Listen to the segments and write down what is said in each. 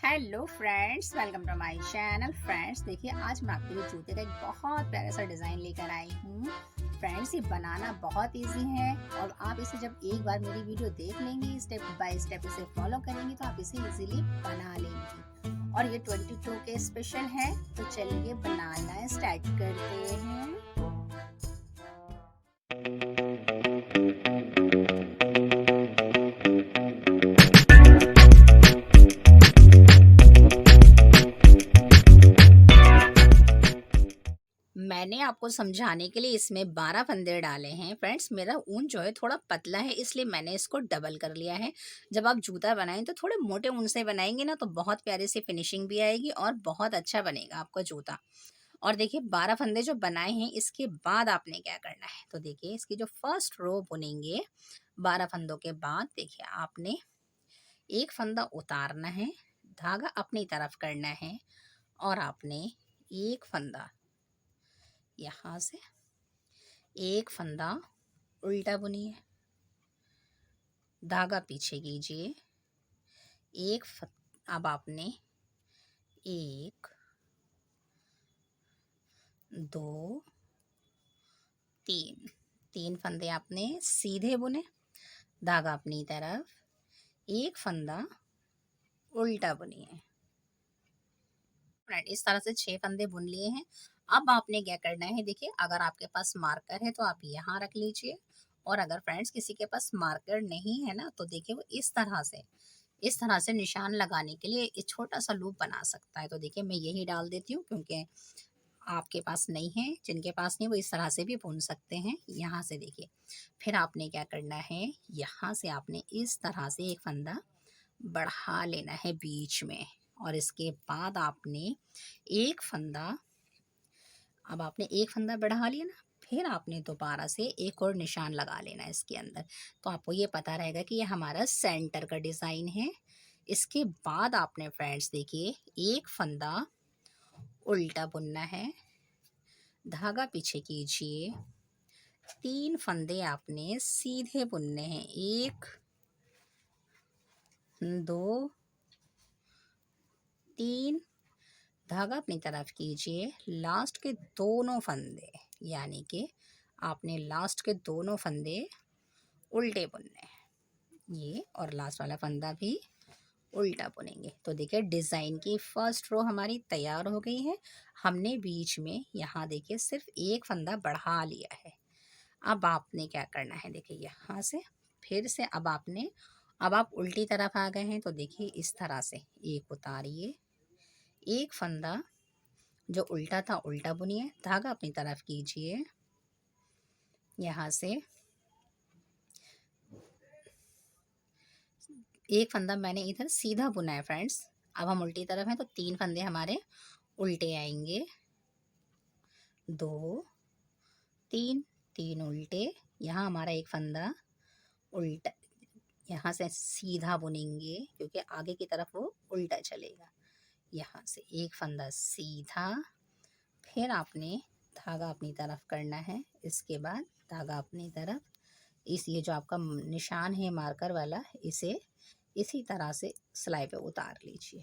Hello friends, welcome to my channel. Friends देखिए, आज मैं आपके लिए जूते का एक बहुत प्यारा सा डिज़ाइन लेकर आई हूँ। फ्रेंड्स, ये बनाना बहुत इजी है और आप इसे जब एक बार मेरी वीडियो देख लेंगे, स्टेप बाय स्टेप इसे फॉलो करेंगे तो आप इसे इजीली बना लेंगे। और ये 22 के स्पेशल है, तो चलिए बनाना स्टार्ट करते हैं। मैंने आपको समझाने के लिए इसमें 12 फंदे डाले हैं। फ्रेंड्स, मेरा ऊन जो है थोड़ा पतला है, इसलिए मैंने इसको डबल कर लिया है। जब आप जूता बनाएं तो थोड़े मोटे ऊन से बनाएंगे ना, तो बहुत प्यारी सी फिनिशिंग भी आएगी और बहुत अच्छा बनेगा आपका जूता। और देखिए, 12 फंदे जो बनाए हैं, इसके बाद आपने क्या करना है, तो देखिए इसकी जो फर्स्ट रो बुनेंगे 12 फंदों के बाद, देखिए आपने एक फंदा उतारना है, धागा अपनी तरफ करना है और आपने एक फंदा यहाँ से, एक फंदा उल्टा बुनिए, धागा पीछे कीजिए, अब आपने एक, दो, तीन, तीन फंदे आपने सीधे बुने, धागा अपनी तरफ, एक फंदा उल्टा बुनिए। इस तरह से 6 फंदे बुन लिए हैं। अब आपने क्या करना है, देखिए अगर आपके पास मार्कर है तो आप यहाँ रख लीजिए, और अगर फ्रेंड्स किसी के पास मार्कर नहीं है ना, तो देखिए वो इस तरह से निशान लगाने के लिए एक छोटा सा लूप बना सकता है। तो देखिए मैं यही डाल देती हूँ, क्योंकि आपके पास नहीं है, जिनके पास नहीं वो इस तरह से भी बुन सकते हैं। यहाँ से देखिए, फिर आपने क्या करना है, यहाँ से आपने इस तरह से एक फंदा बढ़ा लेना है बीच में, और इसके बाद आपने एक फंदा, अब आपने एक फंदा बढ़ा लिया ना, फिर आपने दोबारा से एक और निशान लगा लेना है इसके अंदर। तो आपको ये पता रहेगा कि ये हमारा सेंटर का डिज़ाइन है। इसके बाद आपने फ्रेंड्स देखिए, एक फंदा उल्टा बुनना है, धागा पीछे कीजिए, तीन फंदे आपने सीधे बुनने हैं, एक, दो, तीन, धागा अपनी तरफ कीजिए, लास्ट के दोनों फंदे, यानी कि आपने लास्ट के दोनों फंदे उल्टे बुनने हैं, ये, और लास्ट वाला फंदा भी उल्टा बुनेंगे। तो देखिए डिज़ाइन की फर्स्ट रो हमारी तैयार हो गई है। हमने बीच में यहाँ देखिए सिर्फ एक फंदा बढ़ा लिया है। अब आपने क्या करना है, देखिए यहाँ से फिर से, अब आप उल्टी तरफ आ गए हैं, तो देखिए इस तरह से एक उतारिए, एक फंदा जो उल्टा था उल्टा बुनिए, धागा अपनी तरफ कीजिए, यहाँ से एक फंदा मैंने इधर सीधा बुना है फ्रेंड्स। अब हम उल्टी तरफ हैं तो तीन फंदे हमारे उल्टे आएंगे, दो, तीन, तीन उल्टे, यहाँ हमारा एक फंदा उल्टा, यहाँ से सीधा बुनेंगे क्योंकि आगे की तरफ वो उल्टा चलेगा। यहाँ से एक फंदा सीधा, फिर आपने धागा अपनी तरफ करना है, इसके बाद धागा अपनी तरफ, इस ये जो आपका निशान है मार्कर वाला, इसे इसी तरह से सिलाई पे उतार लीजिए।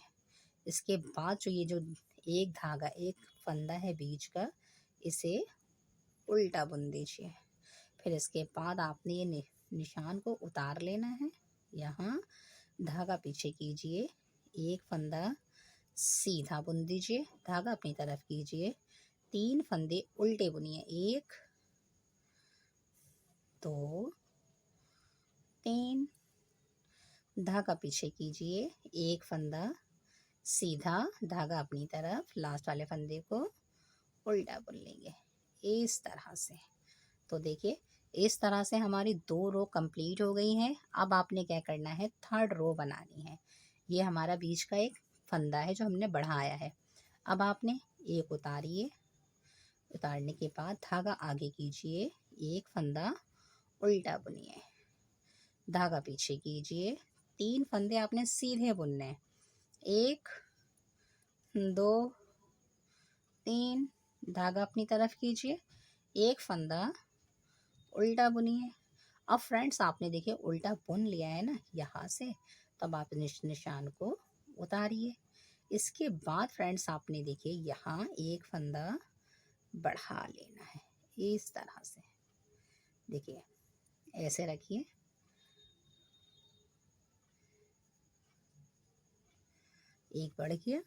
इसके बाद जो ये जो एक धागा, एक फंदा है बीच का, इसे उल्टा बुन दीजिए। फिर इसके बाद आपने ये निशान को उतार लेना है, यहाँ धागा पीछे कीजिए, एक फंदा सीधा बुन दीजिए, धागा अपनी तरफ कीजिए, तीन फंदे उल्टे बुनिए, एक, दो, तीन, धागा पीछे कीजिए, एक फंदा सीधा, धागा अपनी तरफ, लास्ट वाले फंदे को उल्टा बुन लेंगे इस तरह से। तो देखिए इस तरह से हमारी दो रो कंप्लीट हो गई हैं। अब आपने क्या करना है, थर्ड रो बनानी है। ये हमारा बीच का एक फंदा है जो हमने बढ़ाया है। अब आपने एक उतारिए, उतारने के बाद धागा आगे कीजिए, एक फंदा उल्टा बुनिए, धागा पीछे कीजिए, तीन फंदे आपने सीधे बुनने हैं, एक, दो, तीन, धागा अपनी तरफ कीजिए, एक फंदा उल्टा बुनिए। अब फ्रेंड्स आपने देखिए उल्टा बुन लिया है ना यहाँ से, तब आप निशान को उतारिए, इसके बाद फ्रेंड्स आपने देखिए यहाँ एक फंदा बढ़ा लेना है इस तरह से। देखिए ऐसे रखिए, एक बढ़ गया।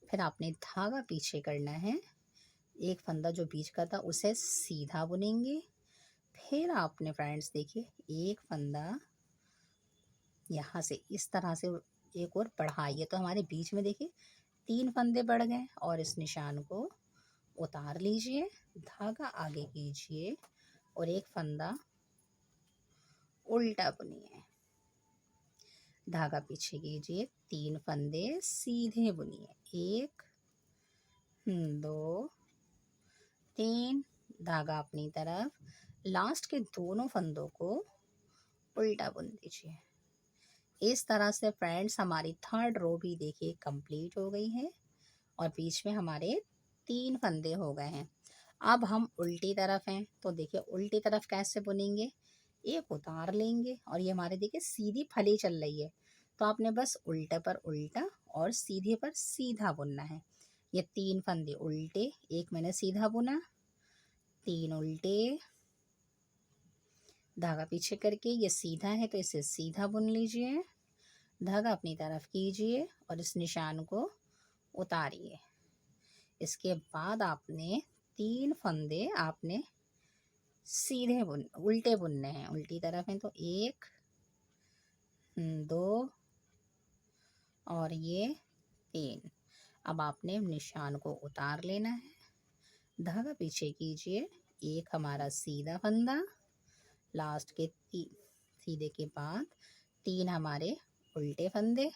फिर आपने धागा पीछे करना है, एक फंदा जो बीच का था उसे सीधा बुनेंगे। फिर आपने फ्रेंड्स देखिए एक फंदा यहाँ से इस तरह से एक और बढ़ाइए, तो हमारे बीच में देखिए 3 फंदे बढ़ गए। और इस निशान को उतार लीजिए, धागा आगे कीजिए और एक फंदा उल्टा बुनिए, धागा पीछे कीजिए, 3 फंदे सीधे बुनिए, 1 2 3, धागा अपनी तरफ, लास्ट के दोनों फंदों को उल्टा बुन दीजिए। इस तरह से फ्रेंड्स हमारी थर्ड रो भी देखिए कंप्लीट हो गई है और बीच में हमारे 3 फंदे हो गए हैं। अब हम उल्टी तरफ हैं, तो देखिए उल्टी तरफ कैसे बुनेंगे, एक उतार लेंगे और ये हमारे देखिए सीधी फली चल रही है, तो आपने बस उल्टे पर उल्टा और सीधे पर सीधा बुनना है। ये 3 फंदे उल्टे, एक मैंने सीधा बुना, 3 उल्टे, धागा पीछे करके ये सीधा है तो इसे सीधा बुन लीजिए, धागा अपनी तरफ कीजिए और इस निशान को उतारिए। इसके बाद आपने 3 फंदे आपने सीधे उल्टे बुनने हैं, उल्टी तरफ हैं, तो 1 2 और ये 3। अब आपने निशान को उतार लेना है, धागा पीछे कीजिए, एक हमारा सीधा फंदा, लास्ट के सीधे के बाद 3 हमारे उल्टे फंदे,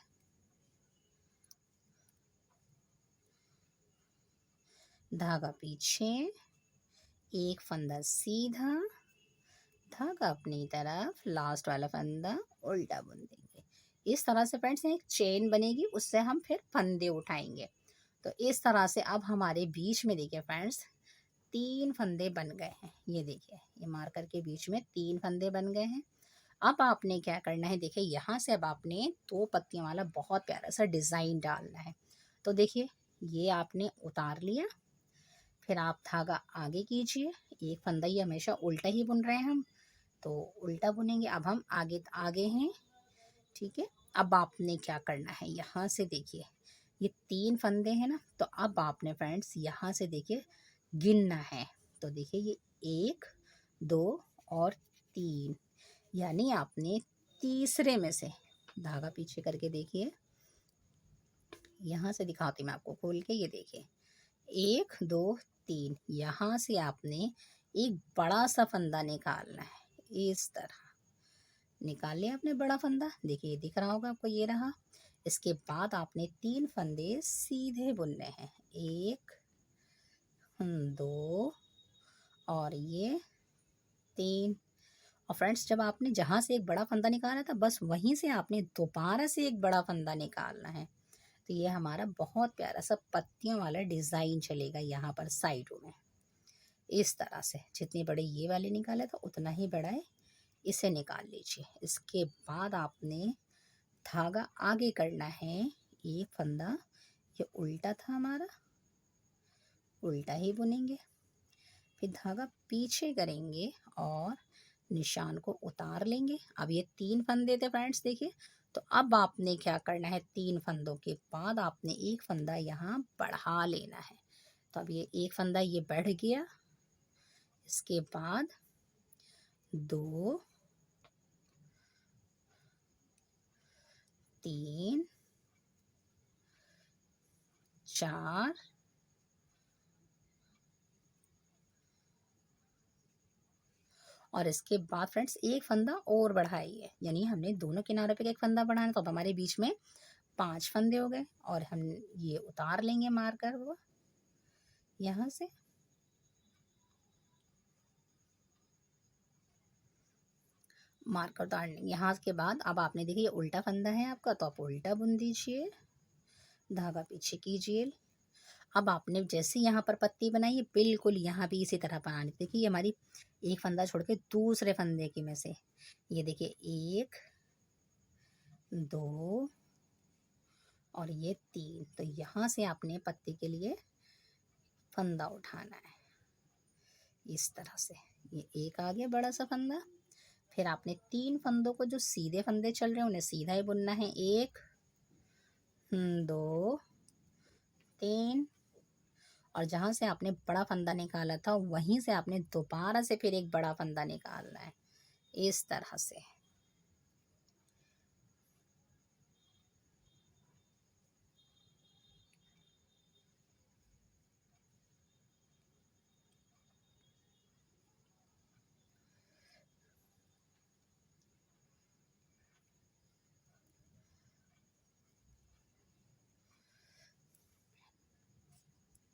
धागा पीछे, एक फंदा सीधा, धागा अपनी तरफ, लास्ट वाला फंदा उल्टा बुन देंगे। इस तरह से फ्रेंड्स एक चेन बनेगी, उससे हम फिर फंदे उठाएंगे। तो इस तरह से अब हमारे बीच में देखिए फ्रेंड्स 3 फंदे बन गए हैं। ये देखिए ये मार्कर के बीच में 3 फंदे बन गए हैं। अब आपने क्या करना है, देखिए यहाँ से अब आपने 2 पत्तियों वाला बहुत प्यारा सा डिज़ाइन डालना है। तो देखिए ये आपने उतार लिया, फिर आप धागा आगे कीजिए, एक फंदा ही हमेशा उल्टा ही बुन रहे हैं हम, तो उल्टा बुनेंगे। अब हम आगे आगे हैं, ठीक है। अब आपने क्या करना है, यहाँ से देखिए ये 3 फंदे हैं ना, तो अब आपने फ्रेंड्स यहाँ से देखिए गिनना है। तो देखिए ये 1 2 और 3, यानी आपने तीसरे में से धागा पीछे करके देखिए, यहाँ से दिखाती मैं आपको खोल के, ये देखिए 1 2 3, यहाँ से आपने एक बड़ा सा फंदा निकालना है। इस तरह निकाल लिया आपने बड़ा फंदा, देखिए ये दिख रहा होगा आपको, ये रहा। इसके बाद आपने 3 फंदे सीधे बुनने हैं, 1 2 और ये 3। और फ्रेंड्स जब आपने जहाँ से एक बड़ा फंदा निकाला था बस वहीं से आपने दोबारा से एक बड़ा फंदा निकालना है। तो ये हमारा बहुत प्यारा सा पत्तियों वाला डिज़ाइन चलेगा यहाँ पर साइडों में। इस तरह से जितने बड़े ये वाले निकाला था उतना ही बड़ा है, इसे निकाल लीजिए। इसके बाद आपने धागा आगे करना है, एक फंदा ये उल्टा था हमारा, उल्टा ही बुनेंगे, फिर धागा पीछे करेंगे और निशान को उतार लेंगे। अब ये 3 फंदे थे फ्रेंड्स देखिए, तो अब आपने क्या करना है, 3 फंदों के बाद आपने एक फंदा यहाँ बढ़ा लेना है। तो अब ये एक फंदा ये बढ़ गया, इसके बाद 2 3 4 और इसके बाद फ्रेंड्स एक फंदा और बढ़ाइए, यानी हमने दोनों किनारों पे एक फंदा बढ़ाना, तो अब हमारे बीच में 5 फंदे हो गए। और हम ये उतार लेंगे मार्कर को यहाँ से, मार्कर उतार लेंगे। यहाँ के बाद अब आपने देखिए उल्टा फंदा है आपका, तो आप उल्टा बुन दीजिए, धागा पीछे कीजिए। अब आपने जैसे यहाँ पर पत्ती बनाई है बिल्कुल यहाँ भी इसी तरह बनानी। देखिए ये हमारी एक फंदा छोड़ के दूसरे फंदे की में से, ये देखिए 1 2 और ये 3। तो यहाँ से आपने पत्ती के लिए फंदा उठाना है इस तरह से। ये एक आ गया बड़ा सा फंदा। फिर आपने 3 फंदों को, जो सीधे फंदे चल रहे हैं, उन्हें सीधा ही बुनना है। 1 2 3। और जहाँ से आपने बड़ा फंदा निकाला था वहीं से आपने दोबारा से फिर एक बड़ा फंदा निकालना है इस तरह से।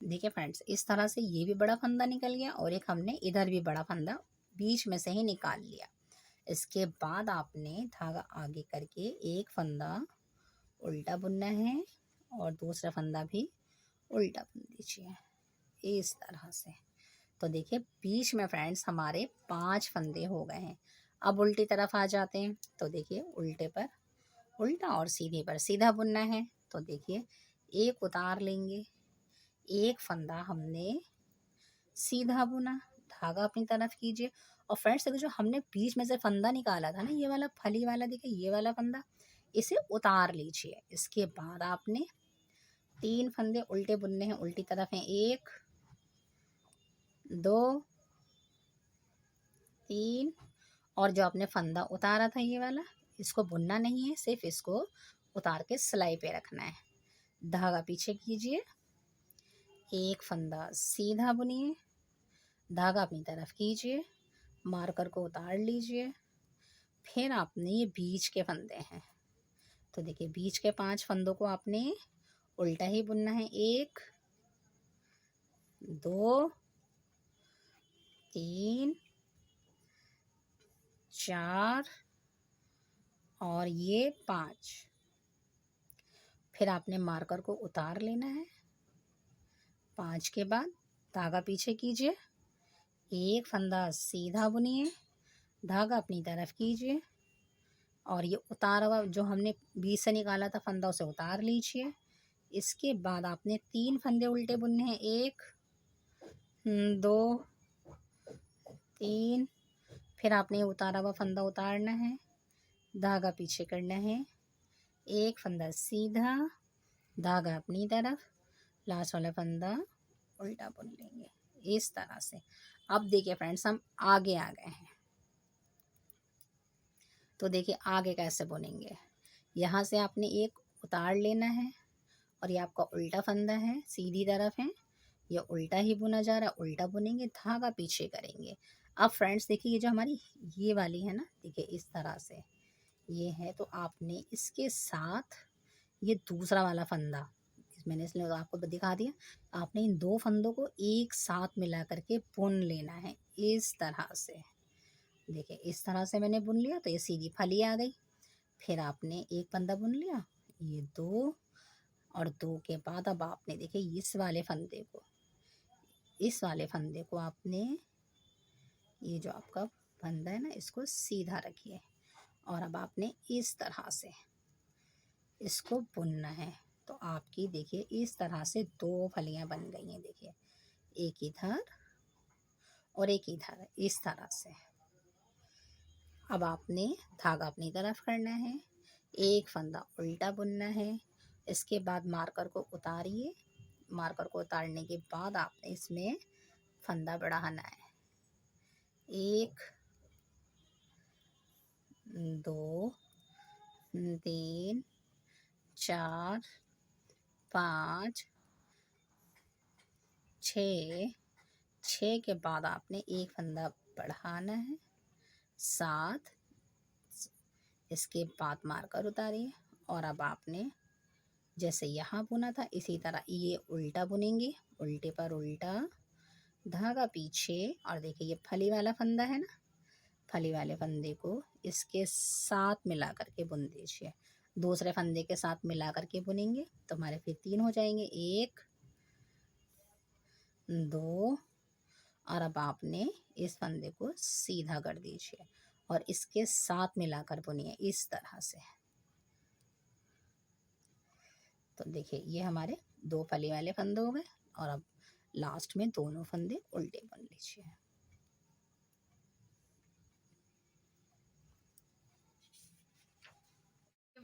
देखिए फ्रेंड्स, इस तरह से ये भी बड़ा फंदा निकल गया और एक हमने इधर भी बड़ा फंदा बीच में से ही निकाल लिया। इसके बाद आपने धागा आगे करके एक फंदा उल्टा बुनना है और दूसरा फंदा भी उल्टा बुन दीजिए इस तरह से। तो देखिए बीच में फ्रेंड्स हमारे 5 फंदे हो गए हैं। अब उल्टी तरफ आ जाते हैं। तो देखिए उल्टे पर उल्टा और सीधे पर सीधा बुनना है। तो देखिए एक उतार लेंगे, एक फंदा हमने सीधा बुना, धागा अपनी तरफ कीजिए। और फ्रेंड्स देखो, जो हमने बीच में से फंदा निकाला था ना, ये वाला फली वाला, देखिए ये वाला फंदा, इसे उतार लीजिए। इसके बाद आपने 3 फंदे उल्टे बुनने हैं, उल्टी तरफ हैं। 1 2 3। और जो आपने फंदा उतारा था ये वाला, इसको बुनना नहीं है, सिर्फ इसको उतार के सिलाई पे रखना है। धागा पीछे कीजिए, एक फंदा सीधा बुनिए, धागा अपनी तरफ कीजिए, मार्कर को उतार लीजिए। फिर आपने ये बीच के फंदे हैं, तो देखिए बीच के 5 फंदों को आपने उल्टा ही बुनना है। 1 2 3 4 और ये 5। फिर आपने मार्कर को उतार लेना है। 5 के बाद धागा पीछे कीजिए, एक फंदा सीधा बुनिए, धागा अपनी तरफ कीजिए और ये उतारा हुआ जो हमने बीच से निकाला था फंदा, उसे उतार लीजिए। इसके बाद आपने 3 फंदे उल्टे बुनने हैं। 1 2 3। फिर आपने उतारा हुआ फंदा उतारना है, धागा पीछे करना है, एक फंदा सीधा, धागा अपनी तरफ, लास्ट वाला फंदा उल्टा बुन लेंगे इस तरह से। अब देखिए फ्रेंड्स, हम आगे आ गए हैं। तो देखिए आगे कैसे बुनेंगे। यहाँ से आपने एक उतार लेना है और ये आपका उल्टा फंदा है, सीधी तरफ है, ये उल्टा ही बुना जा रहा है, उल्टा बुनेंगे, धागा पीछे करेंगे। अब फ्रेंड्स देखिए, ये जो हमारी ये वाली है ना, देखिए इस तरह से ये है, तो आपने इसके साथ ये दूसरा वाला फंदा, मैंने इसलिए आपको दिखा दिया, आपने इन 2 फंदों को एक साथ मिला करके बुन लेना है इस तरह से। देखिए इस तरह से मैंने बुन लिया, तो ये सीधी फली आ गई। फिर आपने एक फंदा बुन लिया, ये 2 और 2 के बाद अब आपने देखिए इस वाले फंदे को आपने, ये जो आपका फंदा है ना, इसको सीधा रखिए और अब आपने इस तरह से इसको बुनना है। तो आपकी देखिए इस तरह से 2 फलियां बन गई हैं। देखिए एक इधर और एक इधर इस तरह से। अब आपने धागा अपनी तरफ करना है, एक फंदा उल्टा बुनना है। इसके बाद मार्कर को उतारिए, मार्कर को उतारने के बाद आपने इसमें फंदा बढ़ाना है। 1 2 3 4 5 6। 6 के बाद आपने एक फंदा बढ़ाना है, 7। इसके बाद मार्कर उतारिए और अब आपने जैसे यहाँ बुना था इसी तरह ये उल्टा बुनेंगे, उल्टे पर उल्टा, धागा पीछे। और देखिए ये फली वाला फंदा है ना, फली वाले फंदे को इसके साथ मिला करके बुन दीजिए। दूसरे फंदे के साथ मिला करके बुनेंगे तो हमारे फिर 3 हो जाएंगे। 1 2 और अब आपने इस फंदे को सीधा कर दीजिए और इसके साथ मिलाकर बुनिए इस तरह से। तो देखिए ये हमारे 2 फली वाले फंदे हो गए और अब लास्ट में दोनों फंदे उल्टे बुन लीजिए।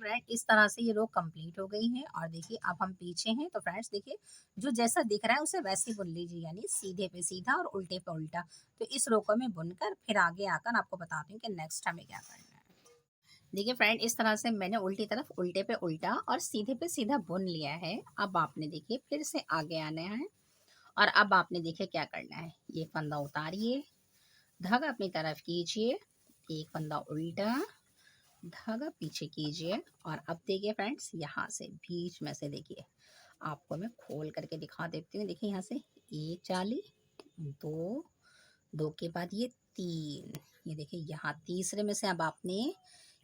फ्रेंड इस तरह से ये रो कंप्लीट हो गई है और देखिए अब हम पीछे हैं तो फ्रेंड्स देखिए जो जैसा दिख रहा है उसे वैसे ही बुन लीजिए, यानी सीधे पे सीधा और उल्टे पे उल्टा। तो इस रो को मैं बुनकर फिर आगे आकर आपको बताती हूँ कि नेक्स्ट हमें क्या करना है। देखिए फ्रेंड इस तरह से मैंने उल्टी तरफ उल्टे पे उल्टा और सीधे पे सीधा बुन लिया है। अब आपने देखिए फिर से आगे आना है और अब आपने देखिए क्या करना है, ये फंदा उतारिए, धागा अपनी तरफ कीजिए, एक फंदा उल्टा, धागा पीछे कीजिए और अब देखिए फ्रेंड्स यहाँ से बीच में से देखिए आपको मैं खोल करके दिखा देती हूँ। देखिए यहाँ से एक जाली, दो, दो के बाद ये तीन, ये देखिए यहाँ तीसरे में से अब आपने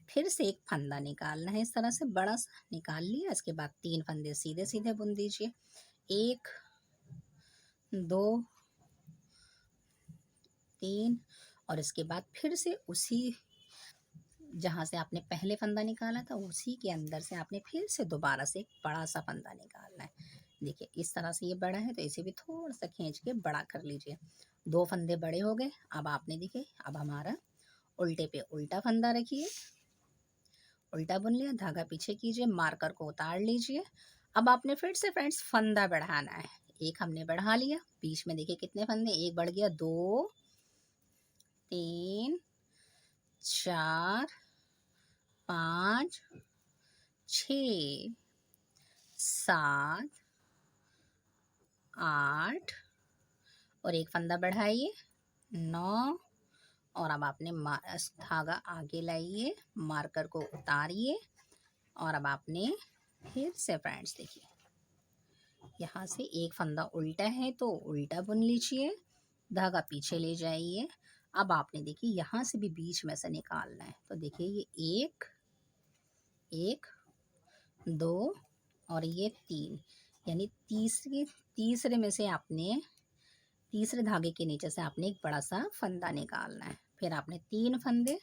फिर से एक फंदा निकालना है, इस तरह से बड़ा सा निकाल लिया। इसके बाद 3 फंदे सीधे सीधे बुन दीजिए, 1 2 3 और इसके बाद फिर से उसी जहाँ से आपने पहले फंदा निकाला था उसी के अंदर से आपने फिर से दोबारा से एक बड़ा सा फंदा निकालना है। देखिए इस तरह से ये बड़ा है तो इसे भी थोड़ा सा खींच के बड़ा कर लीजिए। 2 फंदे बड़े हो गए। अब आपने देखिए अब हमारा उल्टे पे उल्टा फंदा रखिए, उल्टा बुन लिया, धागा पीछे कीजिए, मार्कर को उतार लीजिए। अब आपने फिर से फ्रेंड्स फंदा बढ़ाना है, एक हमने बढ़ा लिया, बीच में देखिए कितने फंदे, एक बढ़ गया, 2 3 4 5 6 7 8 और एक फंदा बढ़ाइए, 9 और अब आपने धागा आगे लाइए, मार्कर को उतारिए और अब आपने फिर से फ्रेंड्स देखिए यहाँ से एक फंदा उल्टा है तो उल्टा बुन लीजिए, धागा पीछे ले जाइए। अब आपने देखिए यहाँ से भी बीच में से निकालना है तो देखिए ये एक, एक, दो और ये 3, यानी तीसरे में से आपने तीसरे धागे के नीचे से आपने एक बड़ा सा फंदा निकालना है। फिर आपने 3 फंदे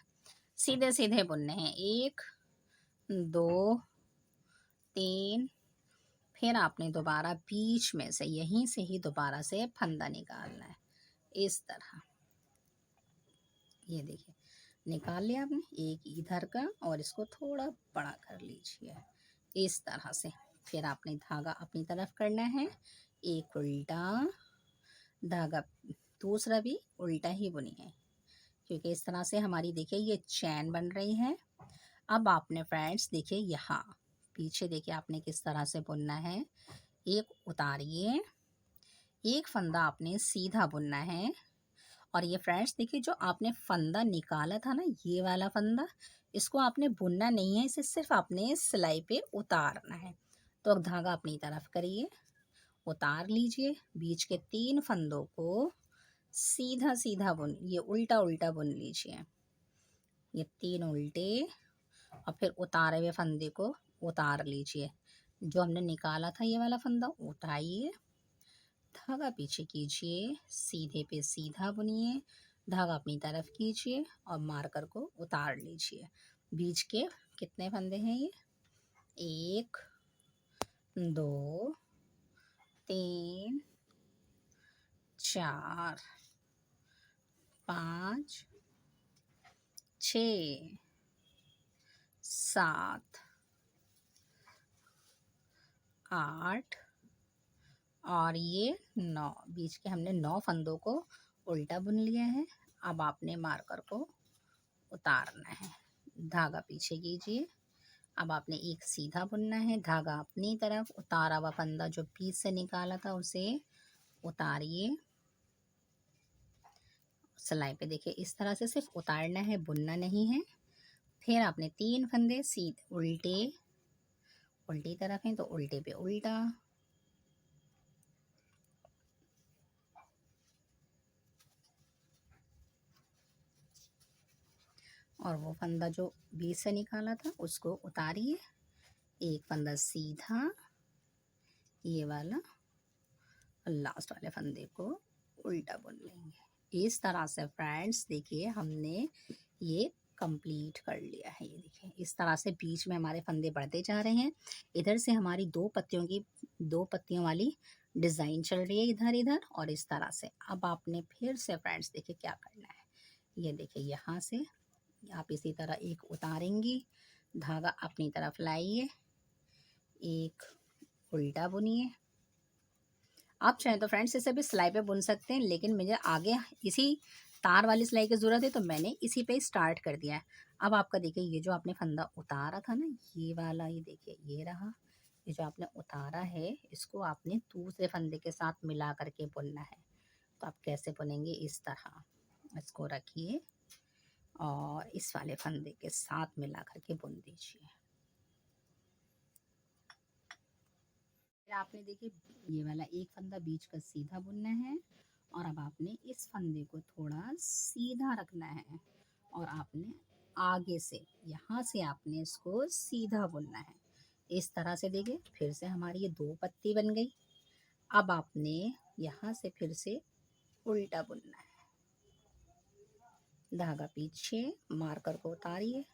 सीधे सीधे बुनने हैं, 1 2 3, फिर आपने दोबारा बीच में से यहीं से ही दोबारा से फंदा निकालना है, इस तरह। ये देखिए निकाल लिया आपने एक इधर का और इसको थोड़ा बड़ा कर लीजिए, इस तरह से। फिर आपने धागा अपनी तरफ करना है, एक उल्टा, धागा दूसरा भी उल्टा ही बुनिए, क्योंकि इस तरह से हमारी देखिए ये चैन बन रही है। अब आपने फ्रेंड्स देखिए यहाँ पीछे देखिए आपने किस तरह से बुनना है, एक उतारिए, एक फंदा आपने सीधा बुनना है और ये फ्रेंड्स देखिए जो आपने फंदा निकाला था ना, ये वाला फंदा, इसको आपने बुनना नहीं है, इसे सिर्फ आपने सिलाई पे उतारना है। तो अब धागा अपनी तरफ करिए, उतार लीजिए, बीच के 3 फंदों को सीधा सीधा बुन, ये उल्टा उल्टा बुन लीजिए, ये 3 उल्टे और फिर उतारे हुए फंदे को उतार लीजिए। जो हमने निकाला था ये वाला फंदा उठाइए, धागा पीछे कीजिए, सीधे पे सीधा बुनिए, धागा अपनी तरफ कीजिए और मार्कर को उतार लीजिए। बीच के कितने फंदे हैं ये, 1 2 3 4 5 6 7 8 और ये 9, बीच के हमने 9 फंदों को उल्टा बुन लिया है। अब आपने मार्कर को उतारना है, धागा पीछे कीजिए, अब आपने एक सीधा बुनना है, धागा अपनी तरफ, उतारा हुआ फंदा जो बीच से निकाला था उसे उतारिए, सिलाई पे देखिए इस तरह से सिर्फ उतारना है, बुनना नहीं है। फिर आपने 3 फंदे सीधे उल्टे, उल्टी तरफ हैं तो उल्टे पे उल्टा, और वो फंदा जो बीच से निकाला था उसको उतारिए, एक फंदा सीधा, ये वाला, और लास्ट वाले फंदे को उल्टा बुन लेंगे। इस तरह से फ्रेंड्स देखिए हमने ये कंप्लीट कर लिया है। ये देखिए इस तरह से बीच में हमारे फंदे बढ़ते जा रहे हैं। इधर से हमारी दो पत्तियों वाली डिज़ाइन चल रही है इधर इधर और इस तरह से। अब आपने फिर से फ्रेंड्स देखिए क्या करना है। ये देखिए यहाँ से आप इसी तरह एक उतारेंगी, धागा अपनी तरफ लाइए, एक उल्टा बुनिए। आप चाहें तो फ्रेंड्स इसे भी सिलाई पे बुन सकते हैं, लेकिन मुझे आगे इसी तार वाली सिलाई की ज़रूरत है तो मैंने इसी पे स्टार्ट कर दिया है। अब आपका देखिए ये जो आपने फंदा उतारा था ना, ये वाला, ये देखिए ये रहा। ये जो आपने उतारा है इसको आपने दूसरे फंदे के साथ मिला करके बुनना है। तो आप कैसे बुनेंगे, इस तरह इसको रखिए और इस वाले फंदे के साथ मिला करके बुन दीजिए। फिर आपने देखिए ये वाला एक फंदा बीच का सीधा बुनना है और अब आपने इस फंदे को थोड़ा सीधा रखना है और आपने आगे से यहाँ से आपने इसको सीधा बुनना है। इस तरह से देखिए फिर से हमारी ये दो पत्ती बन गई। अब आपने यहाँ से फिर से उल्टा बुनना है। धागा पीछे, मार्कर को उतारिए,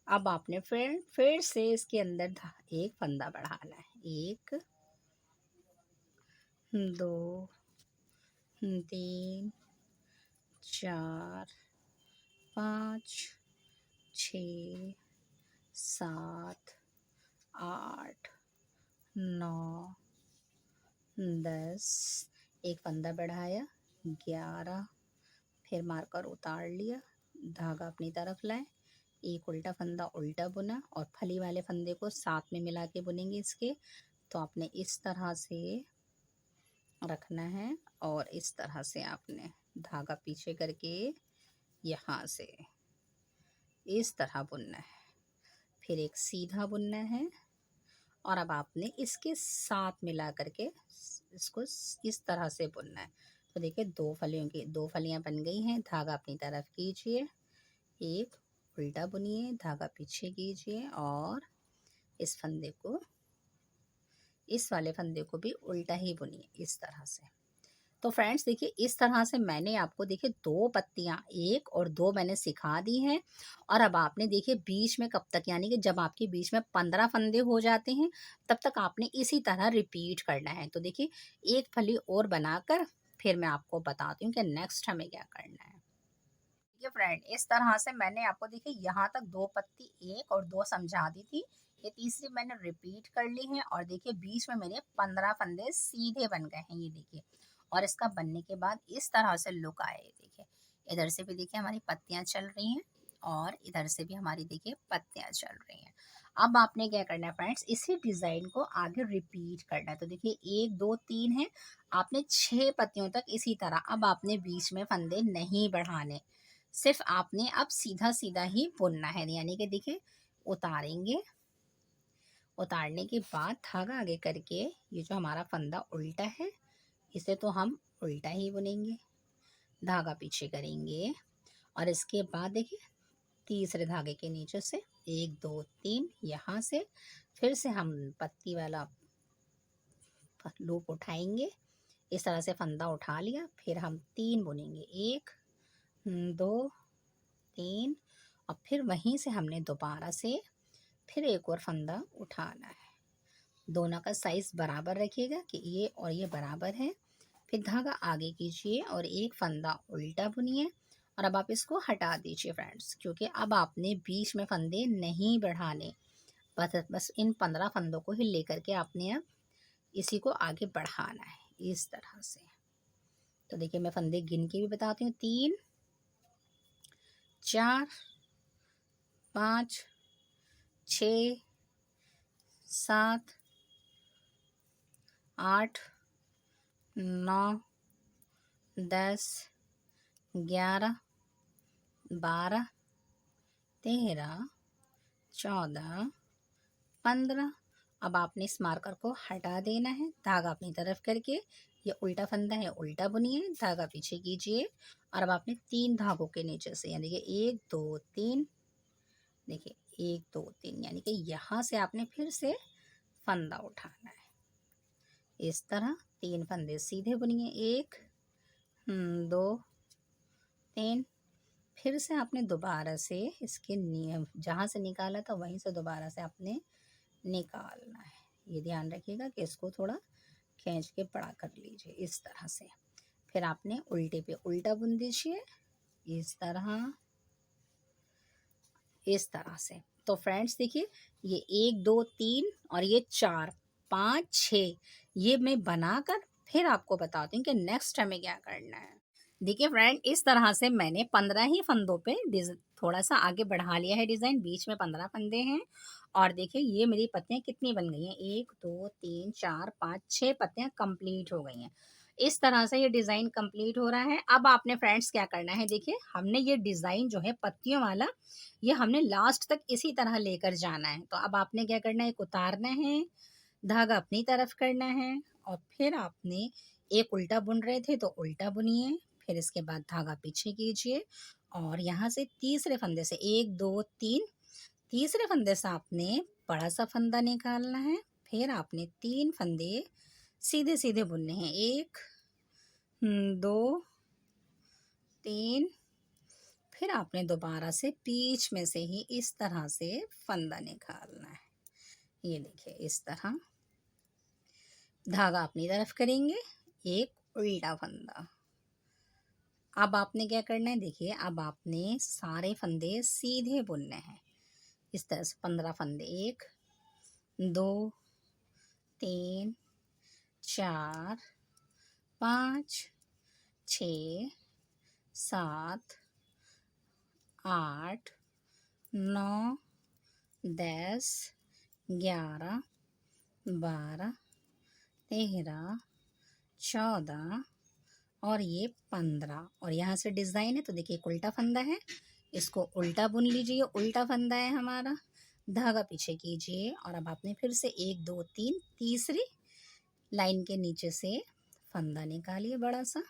अब आपने फिर से इसके अंदर एक फंदा बढ़ाना है। एक, दो, तीन, चार, पाँच, छ, सात, आठ, नौ, 10, एक फंदा बढ़ाया, 11, फिर मार्कर उतार लिया, धागा अपनी तरफ लाए, एक उल्टा फंदा उल्टा बुना और फली वाले फंदे को साथ में मिला के बुनेंगे इसके। तो आपने इस तरह से रखना है और इस तरह से आपने धागा पीछे करके यहाँ से इस तरह बुनना है। फिर एक सीधा बुनना है और अब आपने इसके साथ मिला करके इसको इस तरह से बुनना है। तो देखिए दो फलियां बन गई हैं। धागा अपनी तरफ कीजिए, एक उल्टा बुनिए, धागा पीछे कीजिए और इस फंदे को, इस वाले फंदे को भी उल्टा ही बुनिए इस तरह से। तो फ्रेंड्स देखिए इस तरह से मैंने आपको देखिए दो पत्तियां, एक और दो मैंने सिखा दी हैं। और अब आपने देखिए बीच में कब तक, यानी कि जब आपके बीच में 15 फंदे हो जाते हैं तब तक आपने इसी तरह रिपीट करना है। तो देखिए एक फली और बनाकर फिर मैं आपको बताती हूँ कि नेक्स्ट हमें क्या करना है। देखिए फ्रेंड इस तरह से मैंने आपको देखिए यहाँ तक दो पत्ती एक और दो समझा दी थी। ये तीसरी मैंने रिपीट कर ली है और देखिए बीच में मेरे 15 फंदे सीधे बन गए हैं। ये देखिए और इसका बनने के बाद इस तरह से लुक आए। देखिए इधर से भी देखिए हमारी पत्तियां चल रही हैं और इधर से भी हमारी देखिए पत्तियां चल रही हैं। अब आपने क्या करना है फ्रेंड्स, इसी डिजाइन को आगे रिपीट करना है। तो देखिए एक दो तीन है, आपने 6 पत्तियों तक इसी तरह। अब आपने बीच में फंदे नहीं बढ़ाने, सिर्फ आपने अब सीधा सीधा ही बुनना है। यानी कि देखिए उतारेंगे, उतारने के बाद धागा आगे करके ये जो हमारा फंदा उल्टा है इसे तो हम उल्टा ही बुनेंगे, धागा पीछे करेंगे और इसके बाद देखिए तीसरे धागे के नीचे से एक दो तीन, यहाँ से फिर से हम पत्ती वाला लूप उठाएंगे। इस तरह से फंदा उठा लिया, फिर हम तीन बुनेंगे, एक, दो, तीन और फिर वहीं से हमने दोबारा से फिर एक और फंदा उठाना है। दोनों का साइज बराबर रखिएगा कि ये और ये बराबर है। फिर धागा आगे कीजिए और एक फंदा उल्टा बुनिए और अब आप इसको हटा दीजिए फ्रेंड्स, क्योंकि अब आपने बीच में फंदे नहीं बढ़ाने, बस इन 15 फंदों को ही लेकर के आपने अब इसी को आगे बढ़ाना है इस तरह से। तो देखिए मैं फंदे गिन के भी बताती हूँ, 3, 4, 5, 6, 7, 8, 9, 10, 11, 12, 13, 14, 15। अब आपने इस मार्कर को हटा देना है, धागा अपनी तरफ करके ये उल्टा फंदा है उल्टा बुनिए, धागा पीछे कीजिए और अब आपने 3 धागों के नीचे से, यानी कि 1 2 3, देखिए 1 2 3, यानी कि यहाँ से आपने फिर से फंदा उठाना है इस तरह 3 फंदे सीधे बुनिए, 1 2 3। फिर से आपने दोबारा से इसके नियम जहाँ से निकाला था वहीं से दोबारा से आपने निकालना है। ये ध्यान रखिएगा कि इसको थोड़ा खींच के बड़ा कर लीजिए इस तरह से। फिर आपने उल्टे पे उल्टा बुन दीजिए इस तरह, इस तरह से। तो फ्रेंड्स देखिए, ये 1 2 3 और ये 4 5 6 ये मैं बनाकर फिर आपको बताती हूँ कि नेक्स्ट हमें क्या करना है। देखिए फ्रेंड, इस तरह से मैंने 15 ही फंदों पे थोड़ा सा आगे बढ़ा लिया है डिज़ाइन। बीच में 15 फंदे हैं और देखिए ये मेरी पत्तियां कितनी बन गई हैं, 1 2 3 4 5 6 पत्तियां कंप्लीट हो गई हैं। इस तरह से ये डिज़ाइन कंप्लीट हो रहा है। अब आपने फ्रेंड्स क्या करना है, देखिए हमने ये डिज़ाइन जो है पत्तियों वाला, ये हमने लास्ट तक इसी तरह लेकर जाना है। तो अब आपने क्या करना है, एक उतारना है, धागा अपनी तरफ करना है और फिर आपने एक उल्टा बुन रहे थे तो उल्टा बुनिए, फिर इसके बाद धागा पीछे कीजिए और यहाँ से तीसरे फंदे से 1 2 3, तीसरे फंदे से आपने बड़ा सा फंदा निकालना है। फिर आपने 3 फंदे सीधे सीधे बुनने हैं, 1 2 3। फिर आपने दोबारा से बीच में से ही इस तरह से फंदा निकालना है। ये देखिए इस तरह धागा अपनी तरफ करेंगे, एक उल्टा फंदा। अब आपने क्या करना है, देखिए अब आपने सारे फंदे सीधे बुनने हैं इस तरह से। 15 फंदे, 1 2 3 4 5 6 7 8 9 10 11 12 13 14 और ये 15। और यहाँ से डिज़ाइन है तो देखिए एक उल्टा फंदा है, इसको उल्टा बुन लीजिए, उल्टा फंदा है हमारा, धागा पीछे कीजिए और अब आपने फिर से 1 2 3 तीसरी लाइन के नीचे से फंदा निकालिए बड़ा सा।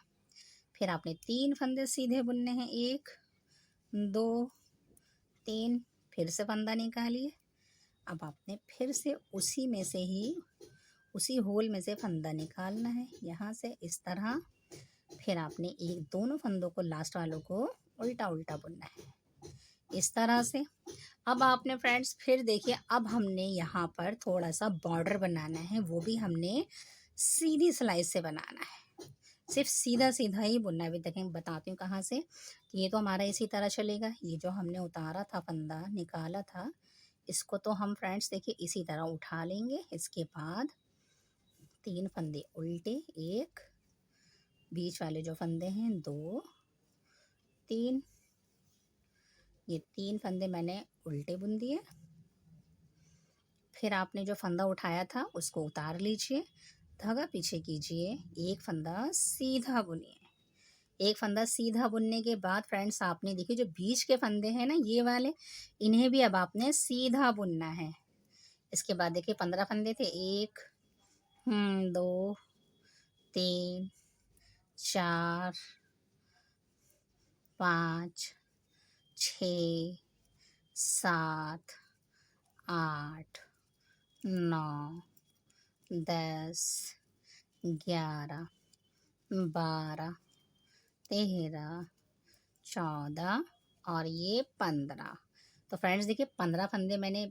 फिर आपने 3 फंदे सीधे बुनने हैं, 1 2 3, फिर से फंदा निकालिए। अब आपने फिर से उसी में से ही उसी होल में से फंदा निकालना है यहाँ से इस तरह। फिर आपने एक दोनों फंदों को लास्ट वालों को उल्टा उल्टा बुनना है इस तरह से। अब आपने फ्रेंड्स फिर देखिए, अब हमने यहाँ पर थोड़ा सा बॉर्डर बनाना है, वो भी हमने सीधी सिलाई से बनाना है, सिर्फ सीधा सीधा ही बुनना है। अभी देखें बताती हूँ कहाँ से। ये तो हमारा इसी तरह चलेगा, ये जो हमने उतारा था फंदा निकाला था इसको तो हम फ्रेंड्स देखिए इसी तरह उठा लेंगे। इसके बाद 3 फंदे उल्टे, 1 बीच वाले जो फंदे हैं 2 3, ये 3 फंदे मैंने उल्टे बुन दिए। फिर आपने जो फंदा उठाया था उसको उतार लीजिए, धागा पीछे कीजिए, एक फंदा सीधा बुनिए। एक फंदा सीधा बुनने के बाद फ्रेंड्स आपने देखिए जो बीच के फंदे हैं ना ये वाले, इन्हें भी अब आपने सीधा बुनना है। इसके बाद देखिए 15 फंदे थे, 1 2 3 4 5 6 7 8 9 10 11 12 13 14 और ये 15। तो फ्रेंड्स देखिए 15 फंदे मैंने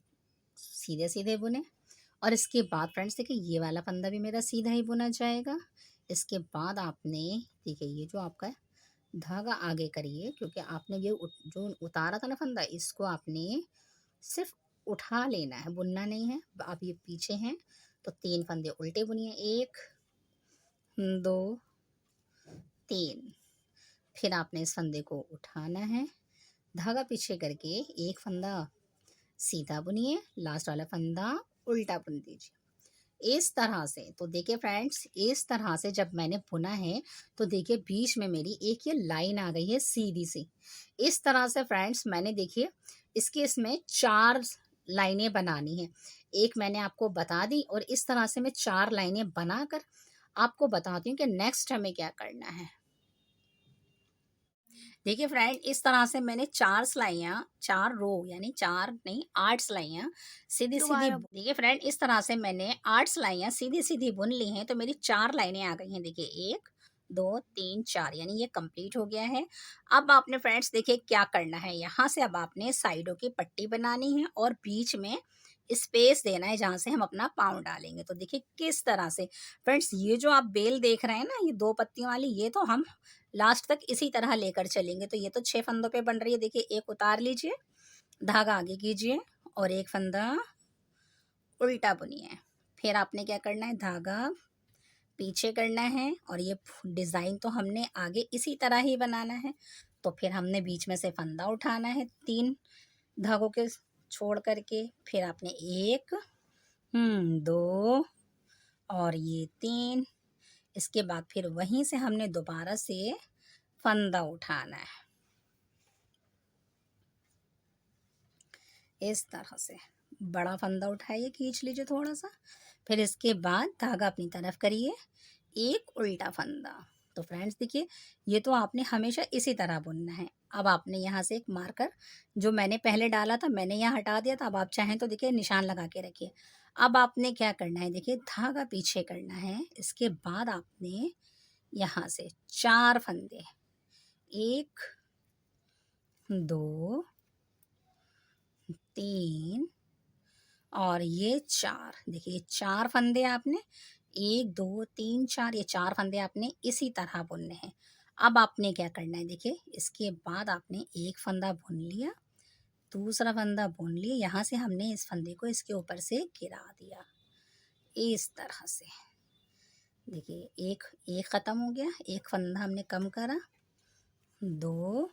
सीधे सीधे बुने और इसके बाद फ्रेंड्स देखिए ये वाला फंदा भी मेरा सीधा ही बुना जाएगा। इसके बाद आपने देखिए ये जो आपका धागा आगे करिए, क्योंकि आपने ये जो उतारा था ना फंदा इसको आपने सिर्फ उठा लेना है, बुनना नहीं है। आप ये पीछे हैं तो 3 फंदे उल्टे बुनिए, 1 2 3। फिर आपने इस फंदे को उठाना है, धागा पीछे करके एक फंदा सीधा बुनिए, लास्ट वाला फंदा उल्टा बुन दीजिए इस तरह से। तो देखिए फ्रेंड्स इस तरह से जब मैंने बुना है तो देखिए बीच में मेरी एक ये लाइन आ गई है सीधी सी। इस तरह से फ्रेंड्स मैंने देखिए इसमें 4 लाइनें बनानी है। एक मैंने आपको बता दी और इस तरह से मैं 4 लाइनें बनाकर आपको बताती हूँ कि नेक्स्ट हमें क्या करना है। देखिए फ्रेंड, इस तरह से मैंने 4 सिलाइयाँ, 4 रो यानी 4 नहीं 8 सिलाइयाँ सीधी-सीधी दोबारा देखिए फ्रेंड, इस तरह से मैंने 8 सिलाइयाँ सीधी-सीधी बुन ली हैं, तो मेरी 4 लाइनें आ गई हैं। देखिए 1, 2, 3, 4 यानी ये कंप्लीट हो गया है। अब आपने फ्रेंड्स देखिए क्या करना है, यहाँ से अब आपने साइडों की पट्टी बनानी है और बीच में स्पेस देना है जहाँ से हम अपना पाँव डालेंगे। तो देखिए किस तरह से फ्रेंड्स, ये जो आप बेल देख रहे हैं ना, ये 2 पत्तियों वाली, ये तो हम लास्ट तक इसी तरह लेकर चलेंगे। तो ये तो 6 फंदों पे बन रही है। देखिए एक उतार लीजिए, धागा आगे कीजिए और एक फंदा उल्टा बुनिए। फिर आपने क्या करना है, धागा पीछे करना है और ये डिज़ाइन तो हमने आगे इसी तरह ही बनाना है। तो फिर हमने बीच में से फंदा उठाना है 3 धागों के छोड़ कर के। फिर आपने 1 2 और ये 3, इसके बाद फिर वहीं से हमने दोबारा से फंदा उठाना है, इस तरह से। बड़ा फंदा उठाइए, खींच लीजिए थोड़ा-सा। फिर इसके बाद धागा अपनी तरफ करिए, एक उल्टा फंदा। तो फ्रेंड्स देखिए, ये तो आपने हमेशा इसी तरह बुनना है। अब आपने यहाँ से एक मार्कर जो मैंने पहले डाला था, मैंने यहाँ हटा दिया था। अब आप चाहें तो देखिए निशान लगा के रखिए। अब आपने क्या करना है, देखिए धागा पीछे करना है। इसके बाद आपने यहाँ से 4 फंदे, 1, 2, 3 और ये 4। देखिए 4 फंदे आपने 1, 2, 3, 4, ये 4 फंदे आपने इसी तरह बुनने हैं। अब आपने क्या करना है, देखिए इसके बाद आपने एक फंदा बुन लिया, दूसरा फंदा बुन लिया, यहाँ से हमने इस फंदे को इसके ऊपर से गिरा दिया, इस तरह से। देखिए एक एक ख़त्म हो गया, एक फंदा हमने कम करा, 2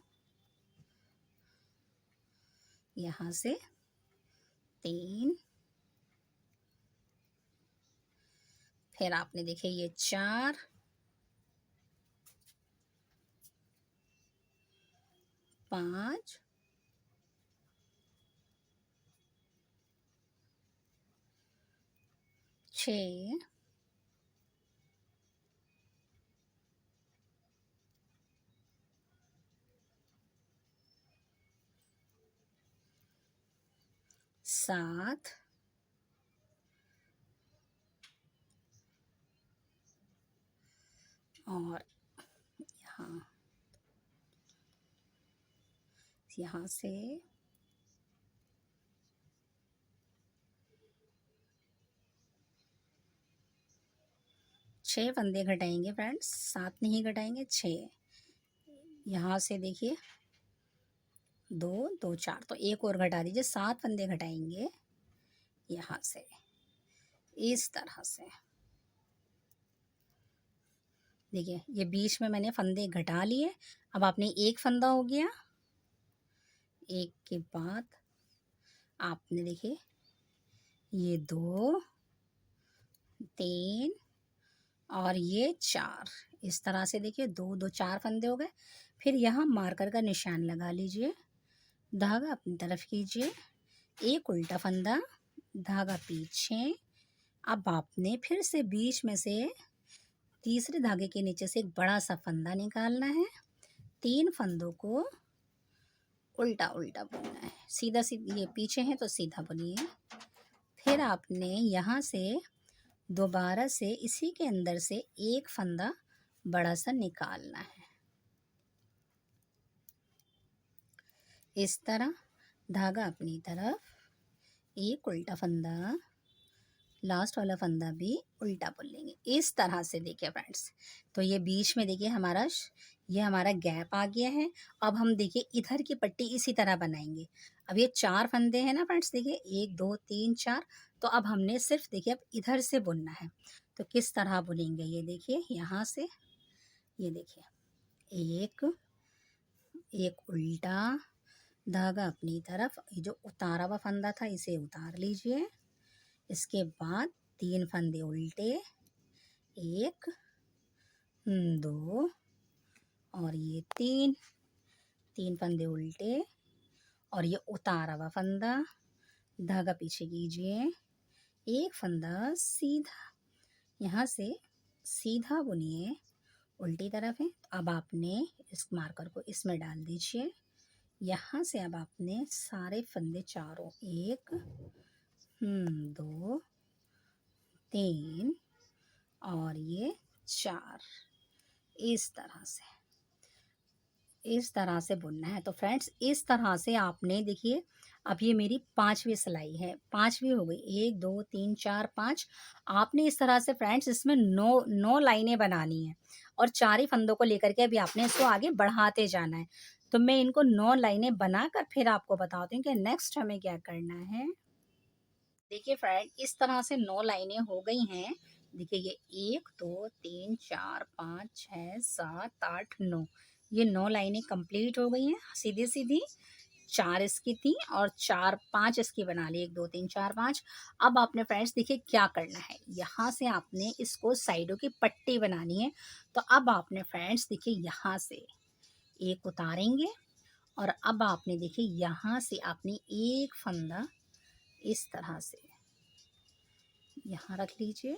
यहाँ से, 3, फिर आपने देखिए ये 4, 5, 6, 7 और यहाँ यहाँ से 6 फंदे घटाएंगे फ्रेंड्स, 7 नहीं घटाएंगे, 6। यहाँ से देखिए 2, 2, 4, तो एक और घटा दीजिए, 7 फंदे घटाएंगे यहाँ से, इस तरह से। देखिए ये बीच में मैंने फंदे घटा लिए। अब आपने एक फंदा हो गया, एक के बाद आपने देखिए ये 2, 3 और ये 4, इस तरह से देखिए 2, 2, 4 फंदे हो गए। फिर यहाँ मार्कर का निशान लगा लीजिए, धागा अपनी तरफ कीजिए, एक उल्टा फंदा, धागा पीछे। अब आपने फिर से बीच में से तीसरे धागे के नीचे से एक बड़ा सा फंदा निकालना है, 3 फंदों को उल्टा उल्टा बुनना है, सीधा सीधा। ये पीछे है तो सीधा बुनिए। फिर आपने यहाँ से दोबारा से इसी के अंदर से एक फंदा बड़ा सा निकालना है, इस तरह। धागा अपनी तरफ, एक उल्टा फंदा, लास्ट वाला फंदा भी उल्टा बुन लेंगे, इस तरह से। देखिए फ्रेंड्स, तो ये बीच में देखिए ये हमारा गैप आ गया है। अब हम देखिए इधर की पट्टी इसी तरह बनाएंगे। अब ये 4 फंदे हैं ना फ्रेंड्स, देखिए 1, 2, 3, 4। तो अब हमने सिर्फ देखिए अब इधर से बुनना है। तो किस तरह बुनेंगे, ये देखिए यहाँ से, ये देखिए एक उल्टा, धागा अपनी तरफ, ये जो उतारा हुआ फंदा था इसे उतार लीजिए। इसके बाद 3 फंदे उल्टे, 1, 2 और ये 3 फंदे उल्टे और ये उतारा हुआ फंदा, धागा पीछे कीजिए, एक फंदा सीधा यहाँ से सीधा बुनिए, उल्टी तरफ है। तो अब आपने इस मार्कर को इसमें डाल दीजिए। यहाँ से अब आपने सारे फंदे चारों, 1 2 3 और ये 4, इस तरह से बुनना है। तो फ्रेंड्स इस तरह से आपने देखिए, अब ये मेरी 5वीं सिलाई है, 5वीं हो गई, 1 2 3 4 5। आपने इस तरह से फ्रेंड्स इसमें 9 लाइनें बनानी है और 4 ही फंदों को लेकर के अभी आपने इसको आगे बढ़ाते जाना है। तो मैं इनको 9 लाइनें बनाकर फिर आपको बताती हूँ कि नेक्स्ट हमें क्या करना है। देखिए फ्रेंड, इस तरह से 9 लाइनें हो गई हैं। देखिए ये 1 2 3 4 5 6 7 8 9, ये 9 लाइनें कंप्लीट हो गई हैं सीधी सीधी। 4 इसकी थी और 4 5 इसकी बना ली, 1 2 3 4 5। अब आपने फ्रेंड्स देखिए क्या करना है, यहाँ से आपने इसको साइडों की पट्टी बनानी है। तो अब आपने फ्रेंड्स देखिए यहाँ से एक उतारेंगे और अब आपने देखिए यहाँ से आपने एक फंदा इस तरह से यहाँ रख लीजिए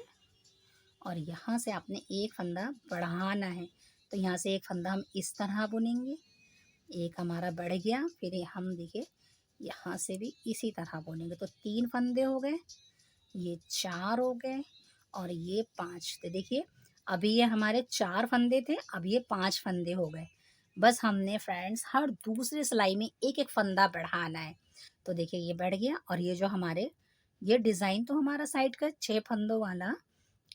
और यहाँ से आपने एक फंदा बढ़ाना है। तो यहाँ से एक फंदा हम इस तरह बुनेंगे, एक हमारा बढ़ गया, फिर हम देखिए यहाँ से भी इसी तरह बुनेंगे। तो 3 फंदे हो गए, ये 4 हो गए और ये 5। तो देखिए अभी ये हमारे 4 फंदे थे, अब ये 5 फंदे हो गए। बस हमने फ्रेंड्स हर दूसरी सिलाई में एक एक फंदा बढ़ाना है। तो देखिए ये बढ़ गया और ये जो हमारे ये डिज़ाइन तो हमारा साइड का 6 फंदों वाला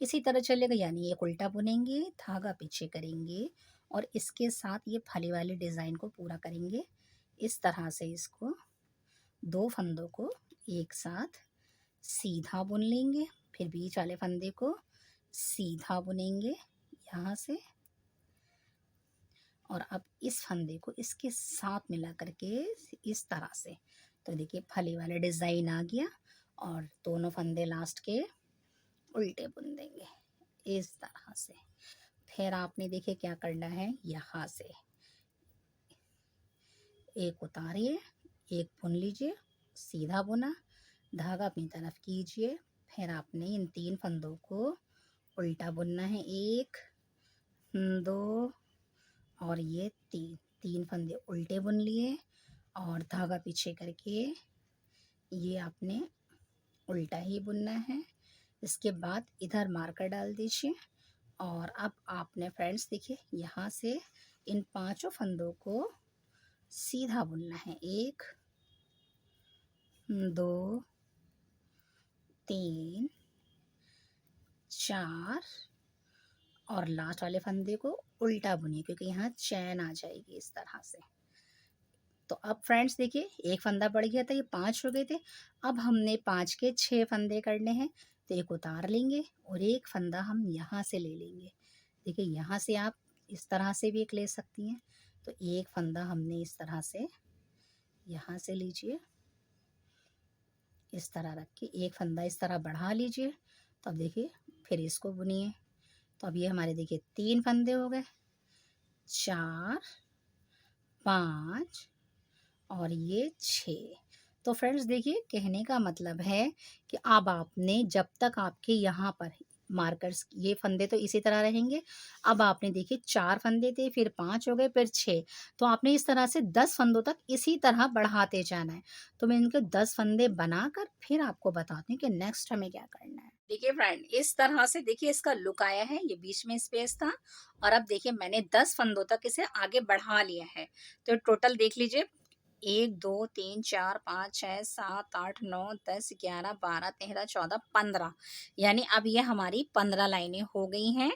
इसी तरह चलेगा, यानी एक उल्टा बुनेंगे, धागा पीछे करेंगे और इसके साथ ये फली वाले डिज़ाइन को पूरा करेंगे। इस तरह से इसको 2 फंदों को एक साथ सीधा बुन लेंगे, फिर बीच वाले फंदे को सीधा बुनेंगे यहाँ से और अब इस फंदे को इसके साथ मिला करके इस तरह से। तो देखिए फली वाला डिज़ाइन आ गया और दोनों फंदे लास्ट के उल्टे बुन देंगे इस तरह से। फिर आपने देखिए क्या करना है, यहाँ से एक उतारिए, एक बुन लीजिए, सीधा बुना, धागा अपनी तरफ कीजिए, फिर आपने इन 3 फंदों को उल्टा बुनना है, 1 2 और ये 3 फंदे उल्टे बुन लिए और धागा पीछे करके ये आपने उल्टा ही बुनना है। इसके बाद इधर मार्कर डाल दीजिए और अब आपने फ्रेंड्स देखिए यहाँ से इन 5 फंदों को सीधा बुनना है, 1 2 3 4 और लास्ट वाले फंदे को उल्टा बुनिए क्योंकि यहाँ चैन आ जाएगी इस तरह से। तो अब फ्रेंड्स देखिए एक फंदा बढ़ गया था, ये 5 हो गए थे। अब हमने 5 के 6 फंदे करने हैं। तो एक उतार लेंगे और एक फंदा हम यहाँ से ले लेंगे। देखिए यहाँ से आप इस तरह से भी एक ले सकती हैं। तो एक फंदा हमने इस तरह से यहाँ से लीजिए, इस तरह रख के एक फंदा इस तरह बढ़ा लीजिए। तो अब देखिए फिर इसको बुनिए। तो अब ये हमारे देखिए 3 फंदे हो गए, 4 5 और ये 6। तो फ्रेंड्स देखिए कहने का मतलब है कि अब आपने जब तक आपके यहाँ पर मार्कर्स ये फंदे तो इसी तरह रहेंगे। अब आपने देखिए 4 फंदे थे, फिर 5 हो गए, फिर 6। तो आपने इस तरह से 10 फंदों तक इसी तरह बढ़ाते जाना है। तो मैं इनके 10 फंदे बनाकर फिर आपको बताती हूँ कि नेक्स्ट हमें क्या करना है। देखिए फ्रेंड इस तरह से देखिए इसका लुक आया है, ये बीच में स्पेस था और अब देखिए मैंने 10 फंदों तक इसे आगे बढ़ा लिया है। तो टोटल देख लीजिए 1 2 3 4 5 6 7 8 9 10 11 12 13 14 15, यानी अब ये हमारी 15 लाइनें हो गई हैं।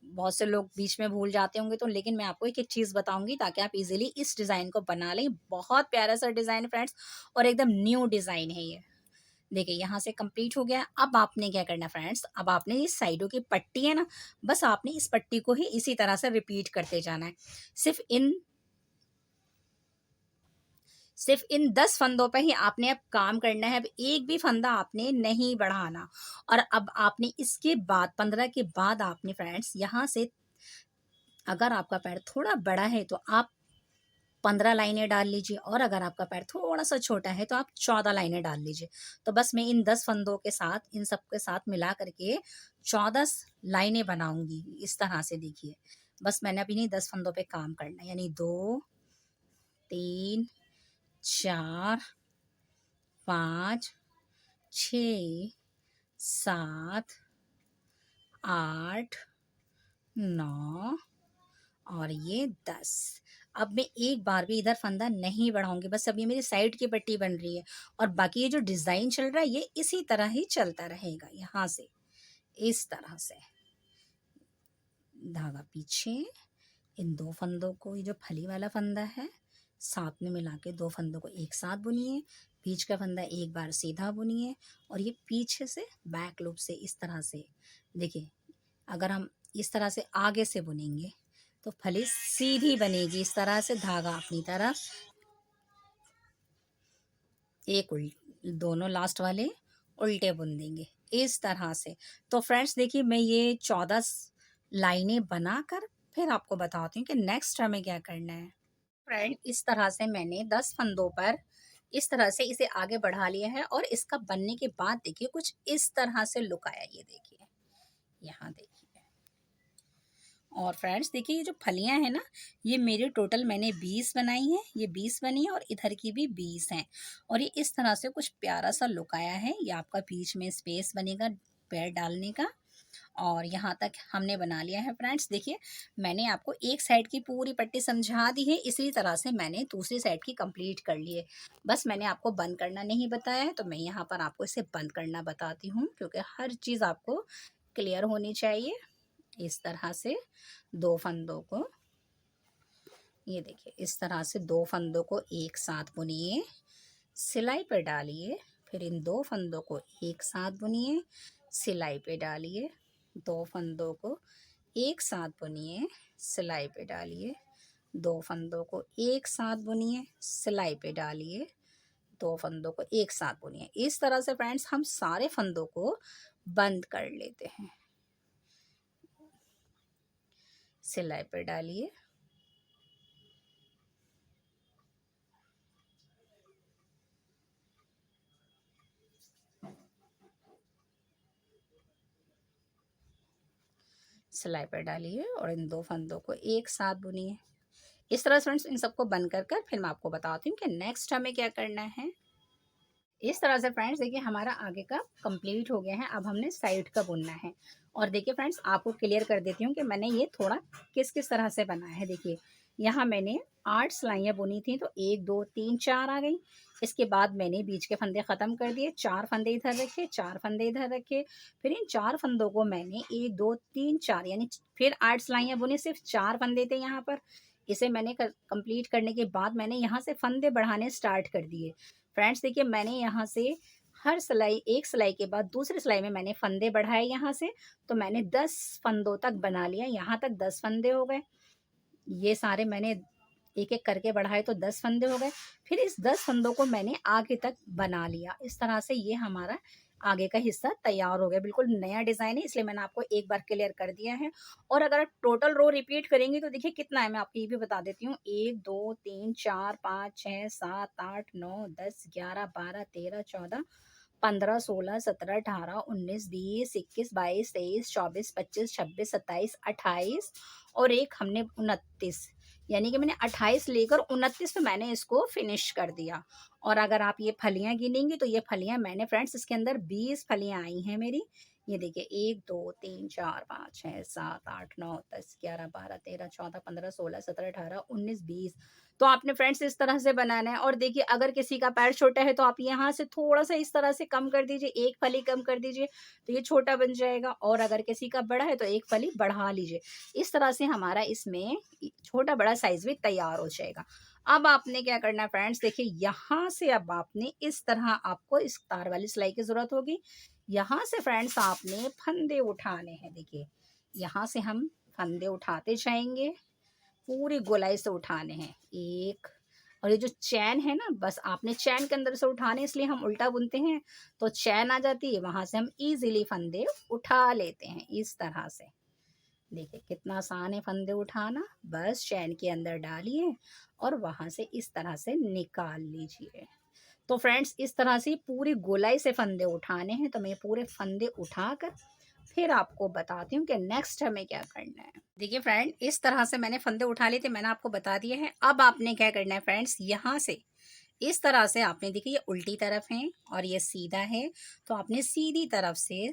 बहुत से लोग बीच में भूल जाते होंगे तो, लेकिन मैं आपको एक एक चीज़ बताऊंगी ताकि आप इजीली इस डिज़ाइन को बना लें। बहुत प्यारा सा डिज़ाइन फ्रेंड्स और एकदम न्यू डिज़ाइन है ये। देखिए यहाँ से कंप्लीट हो गया। अब आपने क्या करना फ्रेंड्स, अब आपने इस साइडों की पट्टी है ना, बस आपने इस पट्टी को ही इसी तरह से रिपीट करते जाना है। सिर्फ इन 10 फंदों पे ही आपने अब काम करना है। अब एक भी फंदा आपने नहीं बढ़ाना। और अब आपने इसके बाद 15 के बाद आपने फ्रेंड्स यहाँ से, अगर आपका पैर थोड़ा बड़ा है तो आप 15 लाइनें डाल लीजिए और अगर आपका पैर थोड़ा सा छोटा है तो आप 14 लाइनें डाल लीजिए। तो बस मैं इन 10 फंदों के साथ इन सब के साथ मिला करके 14 लाइनें बनाऊंगी इस तरह से। देखिए बस मैंने अभी नहीं 10 फंदों पे काम करना है, यानी 2 3 4 5 6 7 8 9 और ये 10। अब मैं एक बार भी इधर फंदा नहीं बढ़ाऊंगी, बस अब ये मेरी साइड की पट्टी बन रही है और बाकी ये जो डिज़ाइन चल रहा है ये इसी तरह ही चलता रहेगा। यहाँ से इस तरह से धागा पीछे, इन 2 फंदों को, ये जो फली वाला फंदा है साथ में मिला के 2 फंदों को एक साथ बुनिए, बीच का फंदा एक बार सीधा बुनिए और ये पीछे से बैक लूप से इस तरह से। देखिए अगर हम इस तरह से आगे से बुनेंगे तो फली सीधी बनेगी, इस तरह से धागा अपनी तरफ, एक उल्ट दोनों लास्ट वाले उल्टे बुन देंगे इस तरह से। तो फ्रेंड्स देखिए मैं ये 14 लाइनें बनाकर फिर आपको बताती हूँ कि नेक्स्ट हमें क्या करना है। फ्रेंड इस तरह से मैंने 10 फंदों पर इस तरह से इसे आगे बढ़ा लिया है और इसका बनने के बाद देखिए कुछ इस तरह से लुक आया। ये देखिए, यहाँ देखिए। और फ्रेंड्स देखिए ये जो फलियां हैं ना, ये मेरे टोटल मैंने 20 बनाई हैं, ये 20 बनी है और इधर की भी 20 हैं और ये इस तरह से कुछ प्यारा सा लुक आया है। ये आपका बीच में स्पेस बनेगा पैर डालने का और यहाँ तक हमने बना लिया है। फ्रेंड्स देखिए मैंने आपको एक साइड की पूरी पट्टी समझा दी है, इसी तरह से मैंने दूसरी साइड की कंप्लीट कर ली है। बस मैंने आपको बंद करना नहीं बताया है, तो मैं यहाँ पर आपको इसे बंद करना बताती हूँ क्योंकि हर चीज़ आपको क्लियर होनी चाहिए। इस तरह से 2 फंदों को, ये देखिए इस तरह से 2 फंदों को एक साथ बुनिए, सिलाई पे डालिए, फिर इन 2 फंदों को एक साथ बुनिए, सिलाई पे डालिए, 2 फंदों को एक साथ बुनिए, सिलाई पे डालिए, 2 फंदों को एक साथ बुनिए, सिलाई पे डालिए, 2 फंदों को एक साथ बुनिए। इस तरह से फ्रेंड्स हम सारे फंदों को बंद कर लेते हैं। सिलाई पे डालिए, सिलाई पर डालिए और इन 2 फंदों को एक साथ बुनिए। इस तरह से फ्रेंड्स इन सबको बंद कर कर फिर मैं आपको बताती हूँ कि नेक्स्ट हमें क्या करना है। इस तरह से फ्रेंड्स देखिए हमारा आगे का कंप्लीट हो गया है। अब हमने साइड का बुनना है और देखिए फ्रेंड्स आपको क्लियर कर देती हूँ कि मैंने ये थोड़ा किस किस तरह से बनाया है। देखिए यहाँ मैंने 8 सिलाइयाँ बुनी थी तो 1 2 3 4 आ गई। इसके बाद मैंने बीच के फंदे ख़त्म कर दिए, 4 फंदे इधर रखे, 4 फंदे इधर रखे। फिर इन 4 फंदों को मैंने 1 2 3 4 यानी फिर 8 सिलाइयाँ बुनी, सिर्फ 4 फंदे थे यहाँ पर। इसे मैंने कंप्लीट करने के बाद मैंने यहाँ से फंदे बढ़ाने स्टार्ट कर दिए। फ्रेंड्स देखिए मैंने यहाँ से हर सिलाई, एक सिलाई के बाद दूसरी सिलाई में मैंने फंदे बढ़ाए यहाँ से, तो मैंने 10 फंदों तक बना लिया। यहाँ तक 10 फंदे हो गए, ये सारे मैंने एक एक करके बढ़ाए तो 10 फंदे हो गए। फिर इस 10 फंदों को मैंने आगे तक बना लिया। इस तरह से ये हमारा आगे का हिस्सा तैयार हो गया। बिल्कुल नया डिज़ाइन है इसलिए मैंने आपको एक बार क्लियर कर दिया है। और अगर आप टोटल रो रिपीट करेंगे तो देखिए कितना है, मैं आपको ये भी बता देती हूँ। 1 2 3 4 5 6 7 8 9 10 11 12 13 14 15 16 17 18 19 20 21 22 23 24 25 26 27 28 और एक हमने 29, यानी कि मैंने 28 लेकर 29 पे मैंने इसको फिनिश कर दिया। और अगर आप ये फलियां गिनेंगी तो ये फलियां मैंने फ्रेंड्स इसके अंदर 20 फलियां आई हैं मेरी। ये देखिए 1 2 3 4 5 6 7 8 9 10 11 12 13 14 15 16 17 18 19 20। तो आपने फ्रेंड्स इस तरह से बनाना है। और देखिए अगर किसी का पैर छोटा है तो आप यहाँ से थोड़ा सा इस तरह से कम कर दीजिए, एक फली कम कर दीजिए तो ये छोटा बन जाएगा। और अगर किसी का बड़ा है तो एक फली बढ़ा लीजिए। इस तरह से हमारा इसमें छोटा बड़ा साइज भी तैयार हो जाएगा। अब आपने क्या करना है फ्रेंड्स, देखिए यहाँ से अब आपने इस तरह, आपको इस तार वाली सिलाई की जरूरत होगी। यहाँ से फ्रेंड्स आपने फंदे उठाने हैं। देखिए यहाँ से हम फंदे उठाते जाएंगे, पूरी गोलाई से उठाने हैं। एक, और ये जो चैन है ना, बस आपने चैन के अंदर से उठाने, इसलिए हम उल्टा बुनते हैं तो चैन आ जाती है, वहां से हम इजीली फंदे उठा लेते हैं इस तरह से। देखिए कितना आसान है फंदे उठाना, बस चैन के अंदर डालिए और वहां से इस तरह से निकाल लीजिए। तो फ्रेंड्स इस तरह से पूरी गोलाई से फंदे उठाने हैं। तो मैं पूरे फंदे उठाकर फिर आपको बताती हूँ कि नेक्स्ट हमें क्या करना है। देखिए फ्रेंड, इस तरह से मैंने फंदे उठा लिए थे, मैंने आपको बता दिया है। अब आपने क्या करना है फ्रेंड्स, यहाँ से इस तरह से आपने, देखिए ये उल्टी तरफ है और ये सीधा है, तो आपने सीधी तरफ से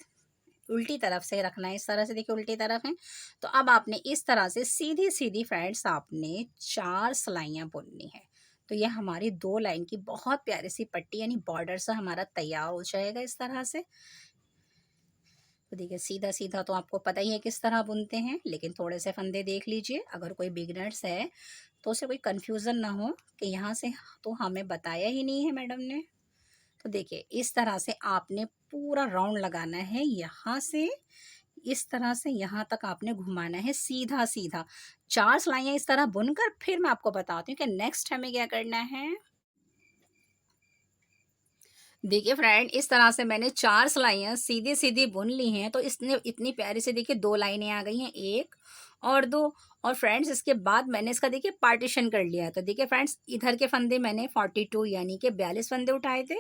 उल्टी तरफ से रखना है। इस तरह से देखिए उल्टी तरफ है, तो अब आपने इस तरह से सीधी सीधी फ्रेंड्स आपने 4 सिलाइयाँ बुननी है। तो ये हमारी 2 लाइन की बहुत प्यारी सी पट्टी यानी बॉर्डर सा हमारा तैयार हो जाएगा इस तरह से। तो देखिए सीधा सीधा तो आपको पता ही है किस तरह बुनते हैं, लेकिन थोड़े से फंदे देख लीजिए। अगर कोई बिगनर्स है तो उसे कोई कन्फ्यूज़न ना हो कि यहाँ से तो हमें बताया ही नहीं है मैडम ने। तो देखिए इस तरह से आपने पूरा राउंड लगाना है, यहाँ से इस तरह से यहाँ तक आपने घुमाना है सीधा सीधा। 4 सिलाइयाँ इस तरह बुनकर फिर मैं आपको बताती हूँ कि नेक्स्ट हमें क्या करना है। देखिए फ्रेंड, इस तरह से मैंने 4 सिलाइयाँ सीधी-सीधी बुन ली हैं, तो इसने इतनी प्यारी से देखिए 2 लाइनें आ गई हैं, 1 और 2। और फ्रेंड्स इसके बाद मैंने इसका देखिए पार्टीशन कर लिया है। तो देखिए फ्रेंड्स, इधर के फंदे मैंने 42 यानी कि 42 फंदे उठाए थे,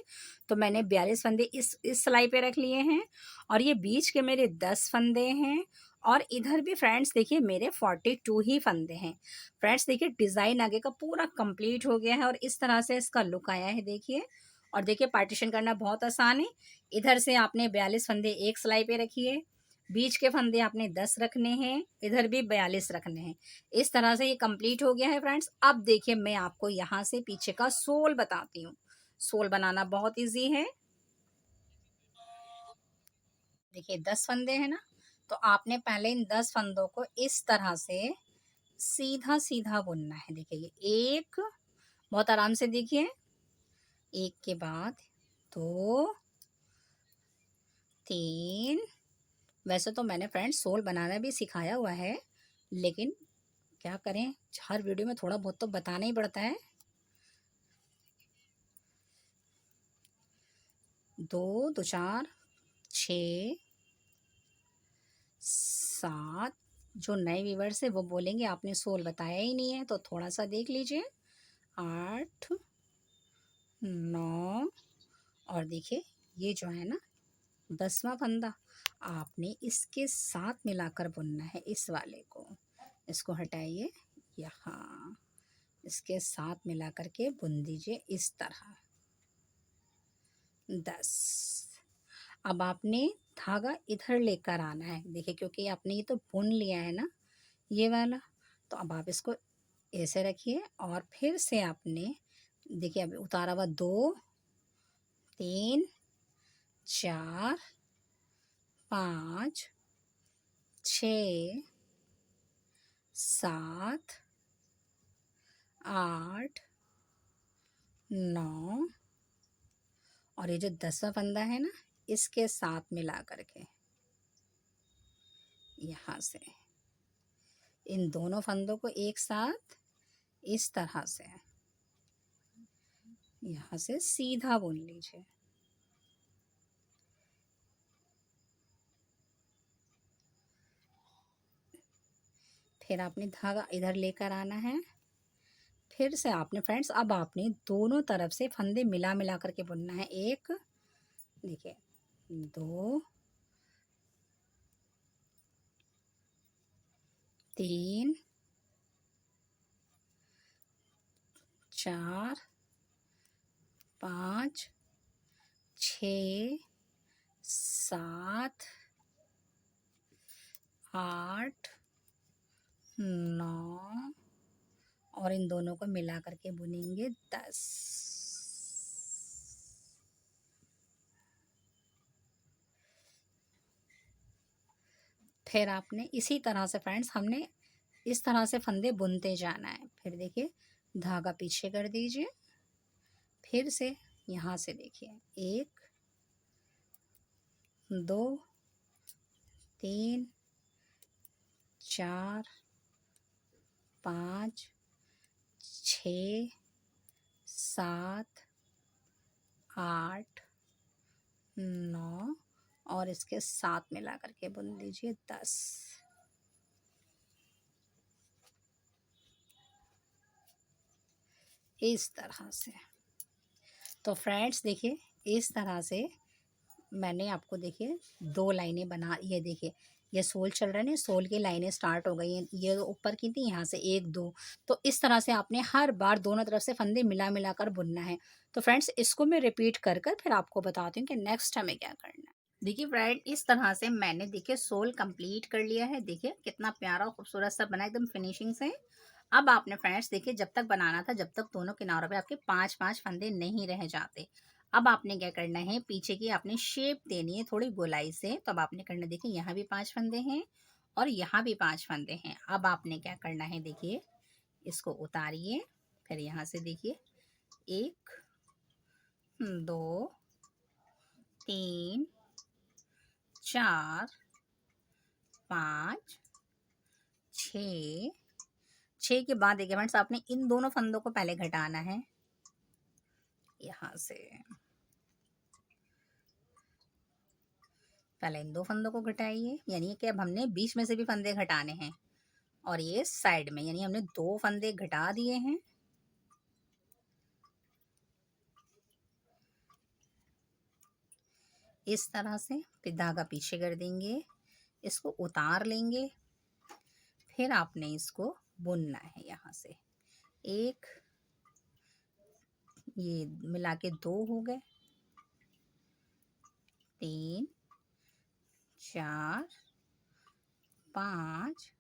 तो मैंने 42 फंदे इस सिलाई पे रख लिए हैं और ये बीच के मेरे 10 फंदे हैं और इधर भी फ्रेंड्स देखिए मेरे 42 ही फंदे हैं। फ्रेंड्स देखिए डिज़ाइन आगे का पूरा कंप्लीट हो गया है और इस तरह से इसका लुक आया है देखिए। और देखिए पार्टीशन करना बहुत आसान है। इधर से आपने 42 फंदे एक सिलाई पे रखिए, बीच के फंदे आपने 10 रखने हैं, इधर भी 42 रखने हैं। इस तरह से ये कंप्लीट हो गया है फ्रेंड्स। अब देखिए मैं आपको यहाँ से पीछे का सोल बताती हूँ। सोल बनाना बहुत ईजी है। देखिए 10 फंदे हैं ना, तो आपने पहले इन 10 फंदों को इस तरह से सीधा सीधा बुनना है। देखिए ये एक, बहुत आराम से देखिए, एक के बाद 2, 3। वैसे तो मैंने फ्रेंड्स सोल बनाना भी सिखाया हुआ है, लेकिन क्या करें, हर वीडियो में थोड़ा बहुत तो बताना ही पड़ता है। 2 2 4 6 7। जो नए व्यूवर्स है वो बोलेंगे आपने सोल बताया ही नहीं है, तो थोड़ा सा देख लीजिए। 8 9 और देखिए ये जो है ना 10वां फंदा, आपने इसके साथ मिलाकर बुनना है इस वाले को। इसको हटाइए, यहाँ इसके साथ मिला करके बुन दीजिए इस तरह 10। अब आपने धागा इधर लेकर आना है, देखिए क्योंकि आपने ये तो बुन लिया है ना ये वाला, तो अब आप इसको ऐसे रखिए और फिर से आपने देखिए अब उतारा हुआ 2 3 4 5 6 7 8 9 और ये जो 10वां फंदा है ना इसके साथ मिला करके यहाँ से इन दोनों फंदों को एक साथ इस तरह से यहाँ से सीधा बुन लीजिए। फिर आपने धागा इधर लेकर आना है, फिर से आपने फ्रेंड्स अब आपने दोनों तरफ से फंदे मिला मिला करके बुनना है। एक, देखिए 2 3 4 5 6 7 8 9 और इन दोनों को मिला करके बुनेंगे 10। फिर आपने इसी तरह से फ्रेंड्स हमने इस तरह से फंदे बुनते जाना है। फिर देखिए धागा पीछे कर दीजिए, फिर से यहाँ से देखिए 1 2 3 4 5 6 7 8 9 और इसके साथ मिला करके बुन दीजिए 10। इस तरह से। तो फ्रेंड्स देखिए इस तरह से मैंने आपको देखिए 2 लाइनें बना, ये देखिए ये सोल चल रहा है ना, सोल की लाइनें स्टार्ट हो गई हैं, ये ऊपर की थी, यहाँ से 1 2, तो इस तरह से आपने हर बार दोनों तरफ से फंदे मिला मिला कर बुनना है। तो फ्रेंड्स इसको मैं रिपीट कर कर फिर आपको बताती हूँ कि नेक्स्ट हमें क्या करना है। देखिए फ्रेंड, इस तरह से मैंने देखिए सोल कंप्लीट कर लिया है, देखिए कितना प्यारा और खूबसूरत सा बना एकदम फिनिशिंग से। अब आपने फ्रेंड्स देखिए जब तक बनाना था, जब तक दोनों किनारों पे आपके 5-5 फंदे नहीं रह जाते। अब आपने क्या करना है, पीछे की आपने शेप देनी है थोड़ी गोलाई से। तो अब आपने करना, देखिए यहाँ भी 5 फंदे हैं और यहाँ भी 5 फंदे हैं। अब आपने क्या करना है, देखिए इसको उतारिए, फिर यहाँ से देखिए 1 2 3 4 5 6। 6 के बाद देखिए फ्रेंड्स आपने इन दोनों फंदों को पहले घटाना है, यहाँ से पहले इन 2 फंदों को घटाइए, यानी कि अब हमने बीच में से भी फंदे घटाने हैं और ये साइड में, यानी हमने 2 फंदे घटा दिए हैं। इस तरह से फिर धागा पीछे कर देंगे, इसको उतार लेंगे, फिर आपने इसको बुनना है यहाँ से। 1, ये मिला के 2 हो गए, 3 4 5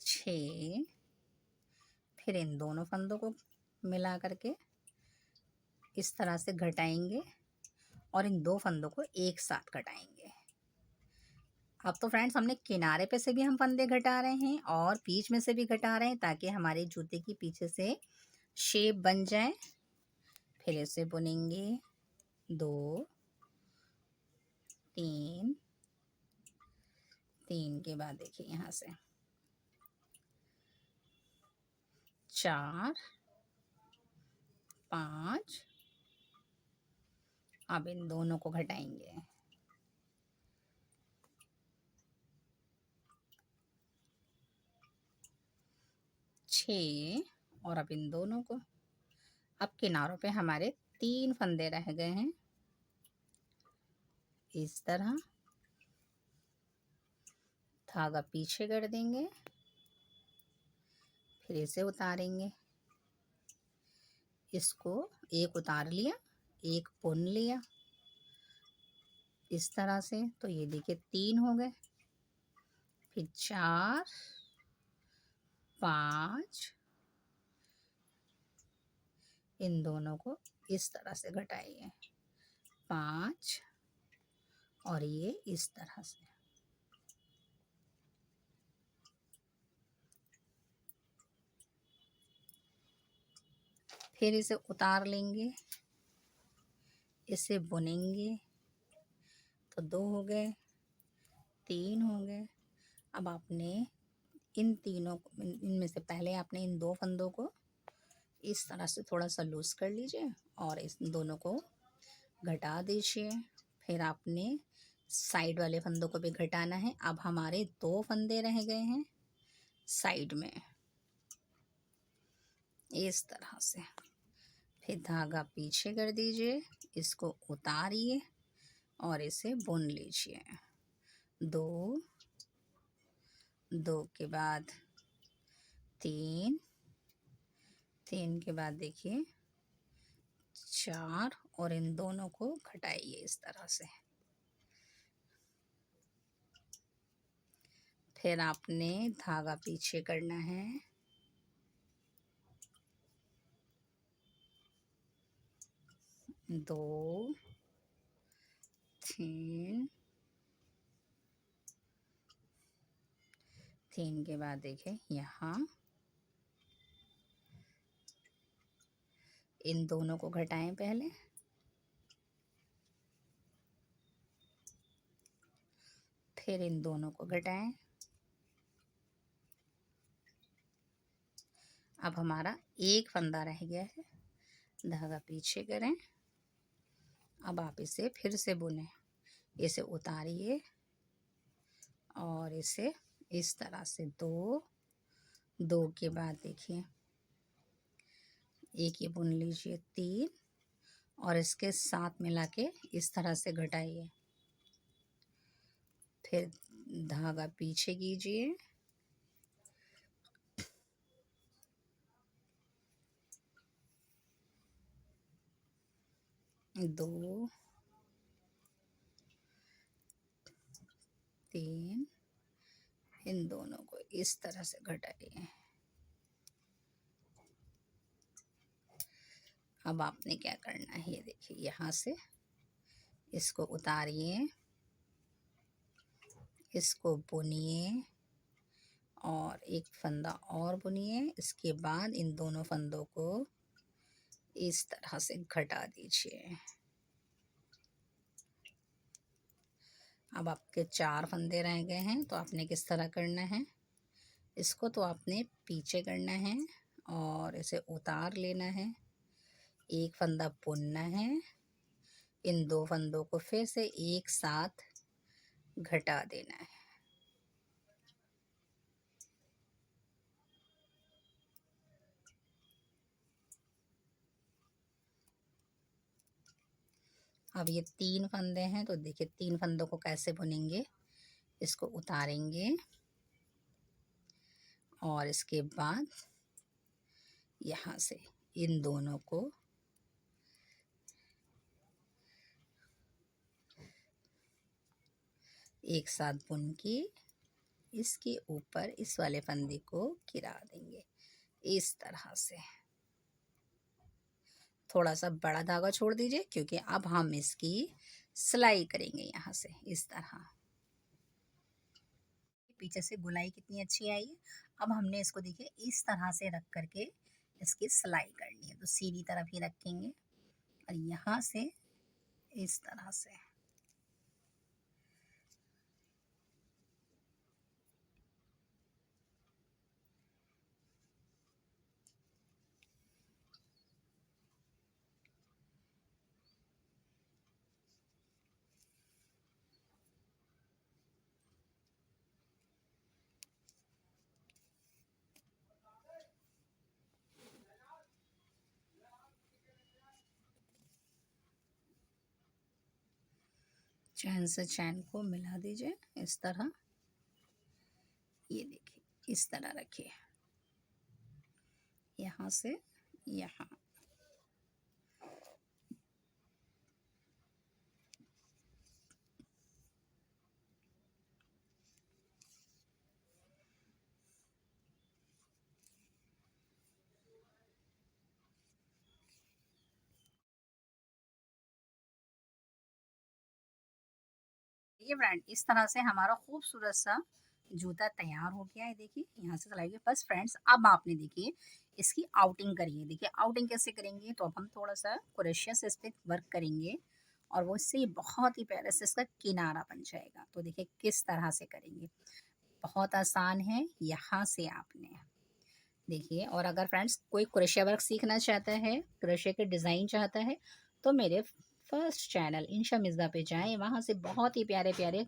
6, फिर इन दोनों फंदों को मिला करके इस तरह से घटाएंगे और इन 2 फंदों को एक साथ घटाएंगे। अब तो फ्रेंड्स हमने किनारे पे से भी हम फंदे घटा रहे हैं और बीच में से भी घटा रहे हैं, ताकि हमारे जूते की पीछे से शेप बन जाए। फिर इसे बुनेंगे 2 3, 3 के बाद देखिए यहाँ से 4 5, अब इन दोनों को घटाएंगे, 6, और अब इन दोनों को, अब किनारों पे हमारे 3 फंदे रह गए हैं। इस तरह धागा पीछे कर देंगे, फिर इसे उतारेंगे, इसको एक उतार लिया, एक बुन लिया इस तरह से। तो ये देखिए 3 हो गए, फिर 4 5, इन दोनों को इस तरह से घटाइए, 5 और ये इस तरह से। फिर इसे उतार लेंगे, इसे बुनेंगे, तो 2 हो गए, 3 हो गए। अब आपने इन तीनों को, इनमें से पहले आपने इन 2 फंदों को इस तरह से थोड़ा सा लूज कर लीजिए और इस दोनों को घटा दीजिए। फिर आपने साइड वाले फंदों को भी घटाना है। अब हमारे 2 फंदे रह गए हैं साइड में, इस तरह से। फिर धागा पीछे कर दीजिए, इसको उतारिए और इसे बुन लीजिए। 2 2 के बाद 3, 3 के बाद देखिए 4, और इन दोनों को घटाइए इस तरह से। फिर आपने धागा पीछे करना है, 2 3, 3 के बाद देखिए यहाँ इन दोनों को घटाएं पहले, फिर इन दोनों को घटाएं। अब हमारा एक फंदा रह गया है, धागा पीछे करें। अब आप इसे फिर से बुनें, इसे उतारिए और इसे इस तरह से 2 2 के बाद देखिए एक ये बुन लीजिए, 3, और इसके साथ मिला के इस तरह से घटाइए। फिर धागा पीछे कीजिए, दो, तीन, इन दोनों को इस तरह से घटाइए। अब आपने क्या करना है, ये देखिए यहाँ से इसको उतारिए, इसको बुनिए और एक फंदा और बुनिए। इसके बाद इन दोनों फंदों को इस तरह से घटा दीजिए। अब आपके 4 फंदे रह गए हैं, तो आपने किस तरह करना है, इसको तो आपने पीछे करना है और इसे उतार लेना है, एक फंदा बुनना है, इन 2 फंदों को फिर से एक साथ घटा देना है। अब ये 3 फंदे हैं, तो देखिए 3 फंदों को कैसे बुनेंगे, इसको उतारेंगे और इसके बाद यहाँ से इन दोनों को एक साथ बुन के इसके ऊपर इस वाले फंदे को गिरा देंगे इस तरह से। थोड़ा सा बड़ा धागा छोड़ दीजिए, क्योंकि अब हम इसकी सिलाई करेंगे यहाँ से इस तरह। पीछे से गोलाई कितनी अच्छी आई है। अब हमने इसको देखिए इस तरह से रख करके इसकी सिलाई करनी है, तो सीधी तरफ ही रखेंगे और यहाँ से इस तरह से। चैन से चैन को मिला दीजिए इस तरह। ये देखिए इस तरह रखिए, यहाँ से यहाँ। ये फ्रेंड इस तरह से हमारा खूबसूरत सा जूता तैयार हो गया है। देखिए यहाँ से सिलाई बस फ्रेंड्स। अब आपने देखिए इसकी आउटिंग करिए। देखिए आउटिंग कैसे करेंगे, तो अब हम थोड़ा सा क्रोशिया से इस पर वर्क करेंगे और वो इससे बहुत ही प्यारा से इसका किनारा बन जाएगा। तो देखिए किस तरह से करेंगे, बहुत आसान है। यहाँ से आपने देखिए, और अगर फ्रेंड्स कोई क्रोशिया वर्क सीखना चाहता है, क्रोशिया के डिज़ाइन चाहता है, तो मेरे फर्स्ट चैनल इंशा मिर्ज़ा पे जाएँ, वहाँ से बहुत ही प्यारे प्यारे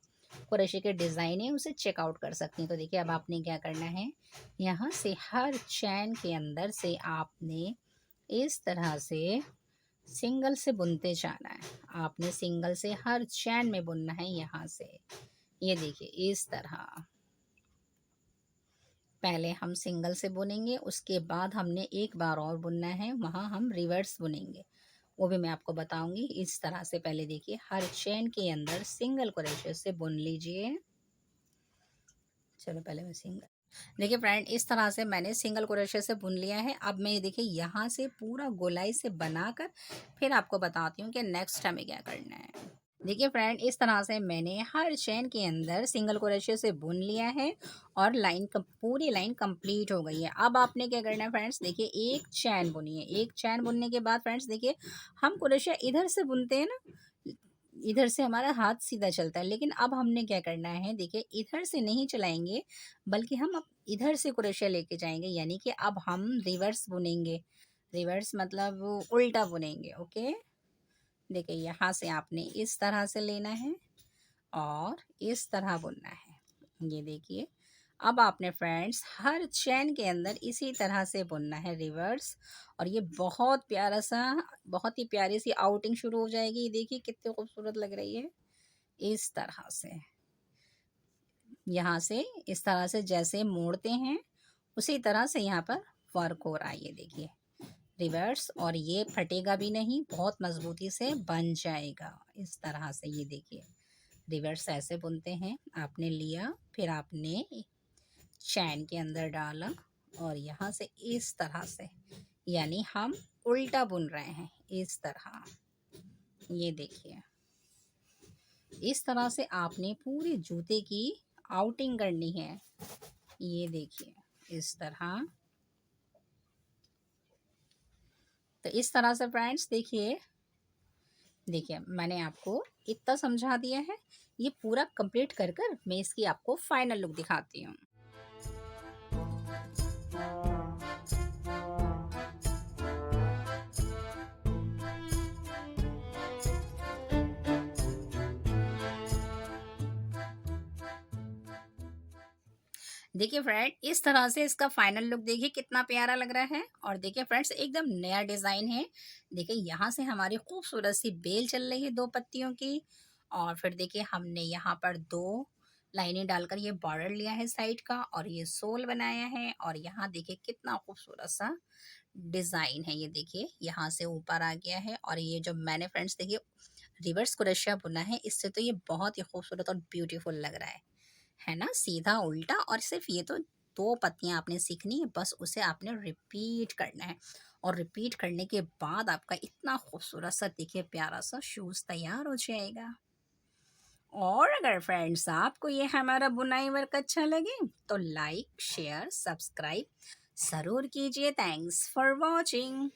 क्रोशिया के डिज़ाइन है, उसे चेकआउट कर सकती हैं। तो देखिए अब आपने क्या करना है, यहाँ से हर चैन के अंदर से आपने इस तरह से सिंगल से बुनते जाना है। आपने सिंगल से हर चैन में बुनना है यहाँ से। ये देखिए इस तरह पहले हम सिंगल से बुनेंगे, उसके बाद हमने एक बार और बुनना है, वहाँ हम रिवर्स बुनेंगे, वो भी मैं आपको बताऊंगी। इस तरह से पहले देखिए हर चेन के अंदर सिंगल क्रोशे से बुन लीजिए। चलो पहले मैं सिंगल, देखिए फ्रेंड इस तरह से मैंने सिंगल क्रोशे से बुन लिया है। अब मैं देखिए यहाँ से पूरा गोलाई से बनाकर फिर आपको बताती हूँ कि नेक्स्ट हमें क्या करना है। देखिए फ्रेंड इस तरह से मैंने हर चेन के अंदर सिंगल क्रोशे से बुन लिया है और पूरी लाइन कंप्लीट हो गई है। अब आपने क्या करना है फ्रेंड्स, देखिए एक चैन बुनी है। एक चैन बुनने के बाद फ्रेंड्स देखिए हम क्रोशे इधर से बुनते हैं ना, इधर से हमारा हाथ सीधा चलता है, लेकिन अब हमने क्या करना है, देखिए इधर से नहीं चलाएंगे, बल्कि हम अब इधर से क्रोशे लेके जाएंगे, यानी कि अब हम रिवर्स बुनेंगे। रिवर्स मतलब वो उल्टा बुनेंगे। ओके, देखिए यहाँ से आपने इस तरह से लेना है और इस तरह बुनना है। ये देखिए अब आपने फ्रेंड्स हर चैन के अंदर इसी तरह से बुनना है रिवर्स। और ये बहुत प्यारा सा, बहुत ही प्यारी सी आउटिंग शुरू हो जाएगी। देखिए कितनी खूबसूरत लग रही है। इस तरह से यहाँ से इस तरह से जैसे मोड़ते हैं उसी तरह से यहाँ पर वर्क हो रहा है। ये देखिए रिवर्स, और ये फटेगा भी नहीं, बहुत मजबूती से बन जाएगा इस तरह से। ये देखिए रिवर्स ऐसे बुनते हैं। आपने लिया, फिर आपने चैन के अंदर डाला और यहाँ से इस तरह से, यानी हम उल्टा बुन रहे हैं इस तरह। ये देखिए इस तरह से आपने पूरे जूते की आउटिंग करनी है। ये देखिए इस तरह। तो इस तरह से फ्रेंड्स देखिए, देखिए मैंने आपको इतना समझा दिया है। ये पूरा कंप्लीट कर कर मैं इसकी आपको फाइनल लुक दिखाती हूँ। देखिए फ्रेंड इस तरह से इसका फाइनल लुक देखिए कितना प्यारा लग रहा है। और देखिए फ्रेंड्स एकदम नया डिज़ाइन है। देखिए यहाँ से हमारी खूबसूरत सी बेल चल रही है 2 पत्तियों की। और फिर देखिए हमने यहाँ पर 2 लाइनें डालकर ये बॉर्डर लिया है साइड का, और ये सोल बनाया है। और यहाँ देखिए कितना खूबसूरत सा डिज़ाइन है। ये देखिए यहाँ से ऊपर आ गया है। और ये जो मैंने फ्रेंड्स देखिए रिवर्स क्रोशिया बुना है, इससे तो ये बहुत ही खूबसूरत और ब्यूटीफुल लग रहा है ना? सीधा उल्टा, और सिर्फ ये तो 2 पत्तियाँ आपने सीखनी है, बस उसे आपने रिपीट करना है। और रिपीट करने के बाद आपका इतना खूबसूरत सा देखिए प्यारा सा शूज़ तैयार हो जाएगा। और अगर फ्रेंड्स आपको ये हमारा बुनाई वर्क अच्छा लगे तो लाइक, शेयर, सब्सक्राइब ज़रूर कीजिए। Thanks for watching.